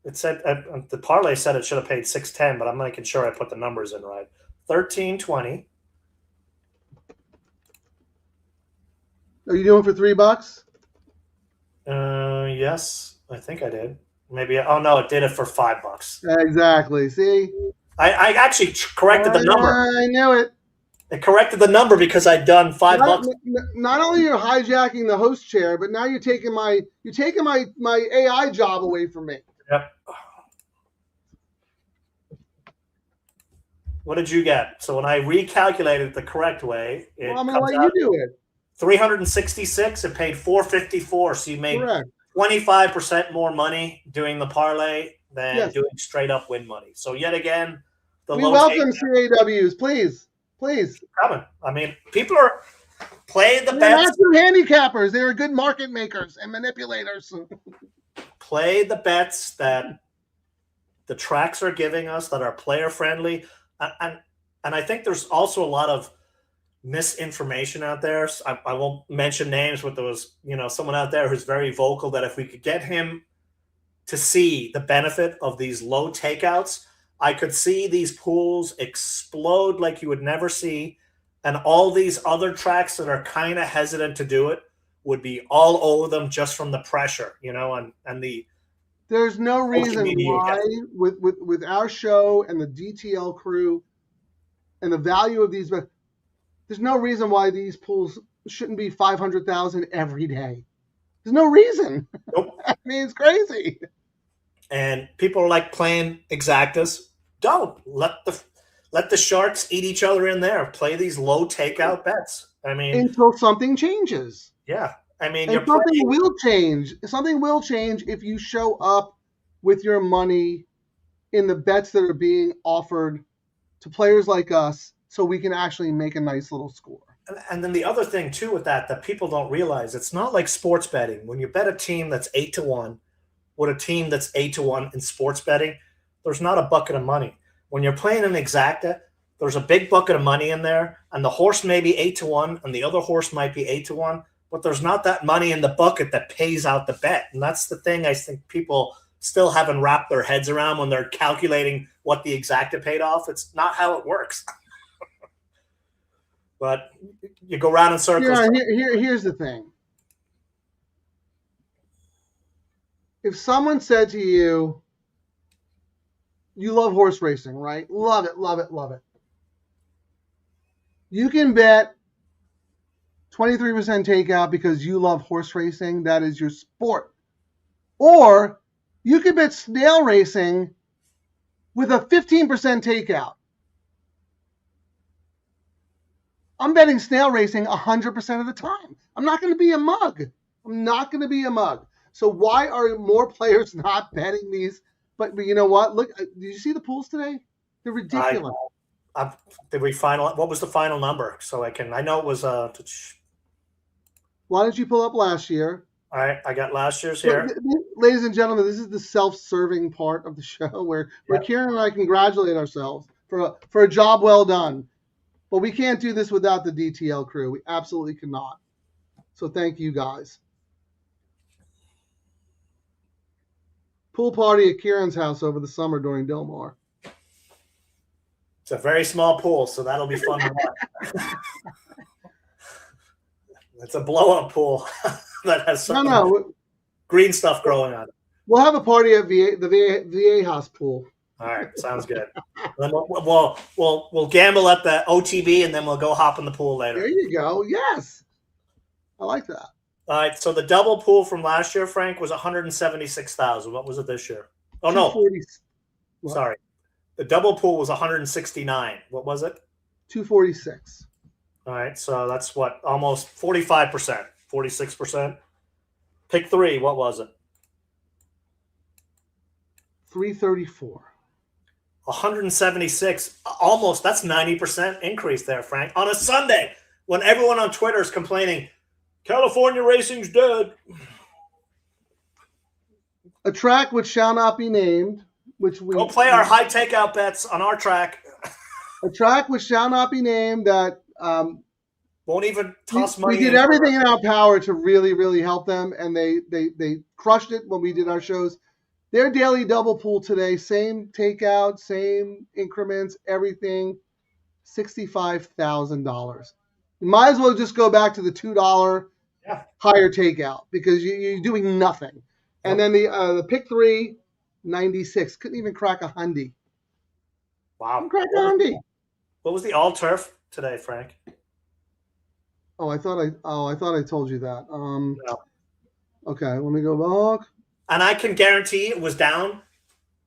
It said the parlay said it should have paid 610, but I'm making sure I put the numbers in right. 1320. Are you doing for $3? Yes, I think I did. Maybe. Oh no, it did it for $5. Exactly. See? I actually corrected the number. I knew it. It corrected the number because I'd done $5. Not only you're hijacking the host chair, but now you're taking my AI job away from me. Yep. What did you get? So when I recalculated the correct way, it Well, I'm gonna comes let out you do it. 366. It paid 454. So you made Correct. 25% more money doing the parlay than Yes. doing straight up win money. So yet again, the We low welcome takeout CAWs, please. coming. I mean, people are playing the They're bets. not good handicappers. They are good market makers and manipulators. Play the bets that the tracks are giving us that are player friendly, and I think there's also a lot of misinformation out there. I won't mention names, but there was someone out there who's very vocal that if we could get him to see the benefit of these low takeouts, I could see these pools explode like you would never see, and all these other tracks that are kind of hesitant to do it would be all over them just from the pressure, and the There's no reason media why, with our show and the DTL crew and the value of these, there's no reason why these pools shouldn't be 500,000 every day. There's no reason. Nope. I mean, it's crazy. And people are like playing exactas. Don't let the sharks eat each other in there. Play these low takeout bets. I mean, Until something changes. yeah. I mean, And something will change. Something will change if you show up with your money in the bets that are being offered to players like us, so we can actually make a nice little score. And then the other thing too with that people don't realize, it's not like sports betting. When you bet a team that's 8-1 with a team that's 8-1 in sports betting, there's not a bucket of money. When you're playing an exacta, there's a big bucket of money in there, and the horse may be 8-1, and the other horse might be 8-1, but there's not that money in the bucket that pays out the bet. And that's the thing I think people still haven't wrapped their heads around when they're calculating what the exacta paid off. It's not how it works. But you go round in circles. Here's the thing. If someone said to you, you love horse racing, right? Love it, love it, love it. You can bet 23% takeout because you love horse racing. That is your sport. Or you could bet snail racing with a 15% takeout. I'm betting snail racing 100% of the time. I'm not going to be a mug. So why are more players not betting these? But you know what? Look, did you see the pools today? They're ridiculous. Did we final? What was the final number? So I know it was. Why don't you pull up last year? All right, I got last year's here. Ladies and gentlemen, this is the self-serving part of the show where Ciaran and I congratulate ourselves for a job well done. But we can't do this without the DTL crew. We absolutely cannot. So thank you guys. Pool party at Ciaran's house over the summer during Del Mar. It's a very small pool, so that'll be fun to watch. It's a blow-up pool that has some green stuff growing on it. We'll have a party at the VA house pool. All right, sounds good. Then we'll gamble at the OTB, and then we'll go hop in the pool later. There you go. Yes, I like that. All right, so the double pool from last year, Frank, was 176,000. What was it this year? Oh no, 240. sorry, the double pool was 169. What was it? 246. All right, so that's what, almost 45%, 46%. Pick three. What was it? 334. 176, almost. That's 90% increase there, Frank, on a Sunday when everyone on Twitter is complaining, California racing's dead. A track which shall not be named, which we Go play our high takeout bets on our track. A track which shall not be named that Won't even toss money. We did everything in our power to really, really help them, and they crushed it when we did our shows. Their daily double pool today, same takeout, same increments, everything, $65,000. You might as well just go back to the $2 higher takeout because you're doing nothing. And then the pick 3, 96. Couldn't even crack a hundy. Wow. Couldn't crack a hundy. What was the all turf today, Frank? Oh, I thought I told you that. No. Okay, let me go back. And I can guarantee it was down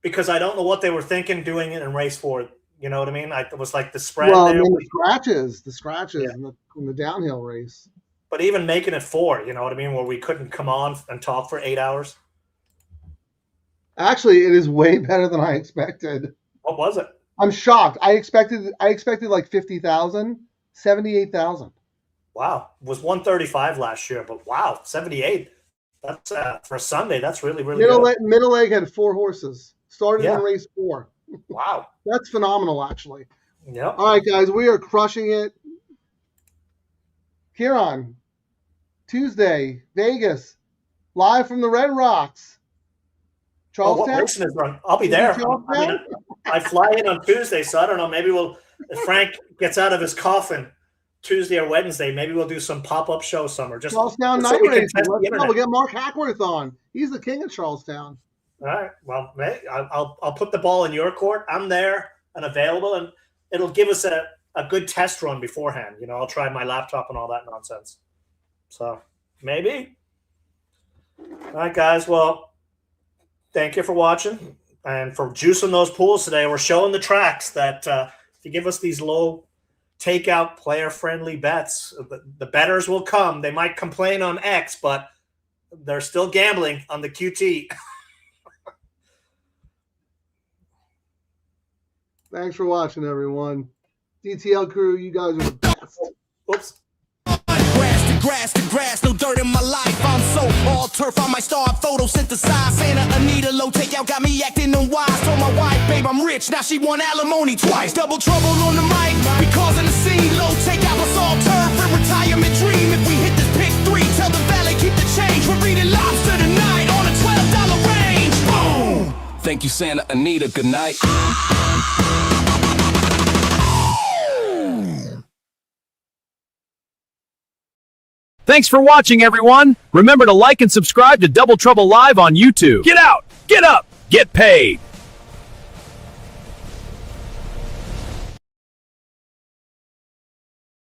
because I don't know what they were thinking doing it in race 4. You know what I mean? It was like the spread. Well, there. the scratches in the downhill race. But even making it 4, you know what I mean, where we couldn't come on and talk for 8 hours. Actually, it is way better than I expected. What was it? I'm shocked. I expected like 50,000, 78,000. Wow. It was 135 last year, but wow, 78. That's for a Sunday. That's really, really good. Middle leg had 4 horses. Started in race 4. Wow. That's phenomenal, actually. Yep. All right, guys, we are crushing it. Ciaran, Tuesday, Vegas, live from the Red Rocks. Charlestown? What racing is run? I'll be there. I fly in on Tuesday, so I don't know. Maybe if Frank gets out of his coffin Tuesday or Wednesday, maybe we'll do some pop-up show somewhere. Just Charlestown night racing. We'll get Mark Hackworth on. He's the king of Charlestown. All right. Well, I'll put the ball in your court. I'm there and available, and it'll give us a good test run beforehand. You know, I'll try my laptop and all that nonsense. So maybe. All right, guys. Well, thank you for watching and for juicing those pools today. We're showing the tracks that if you give us these low takeout player-friendly bets, the bettors will come. They might complain on X, but they're still gambling on the QT. Thanks for watching, everyone. DTL Crew, you guys are the best. Oops. Grass to grass, no dirt in my life. I'm so all turf, I might start photosynthesize. Santa Anita, low takeout, got me acting unwise. Told my wife, babe, I'm rich, now she want alimony twice. Double trouble on the mic, we causing the scene. Low takeout, let's all turf, a retirement dream. If we hit this pick 3, tell the valet keep the change. We're reading lobster tonight on a $12 range. Boom! Thank you, Santa Anita, good night. Thanks for watching, everyone. Remember to like and subscribe to Double Trouble Live on YouTube. Get out, get up, get paid.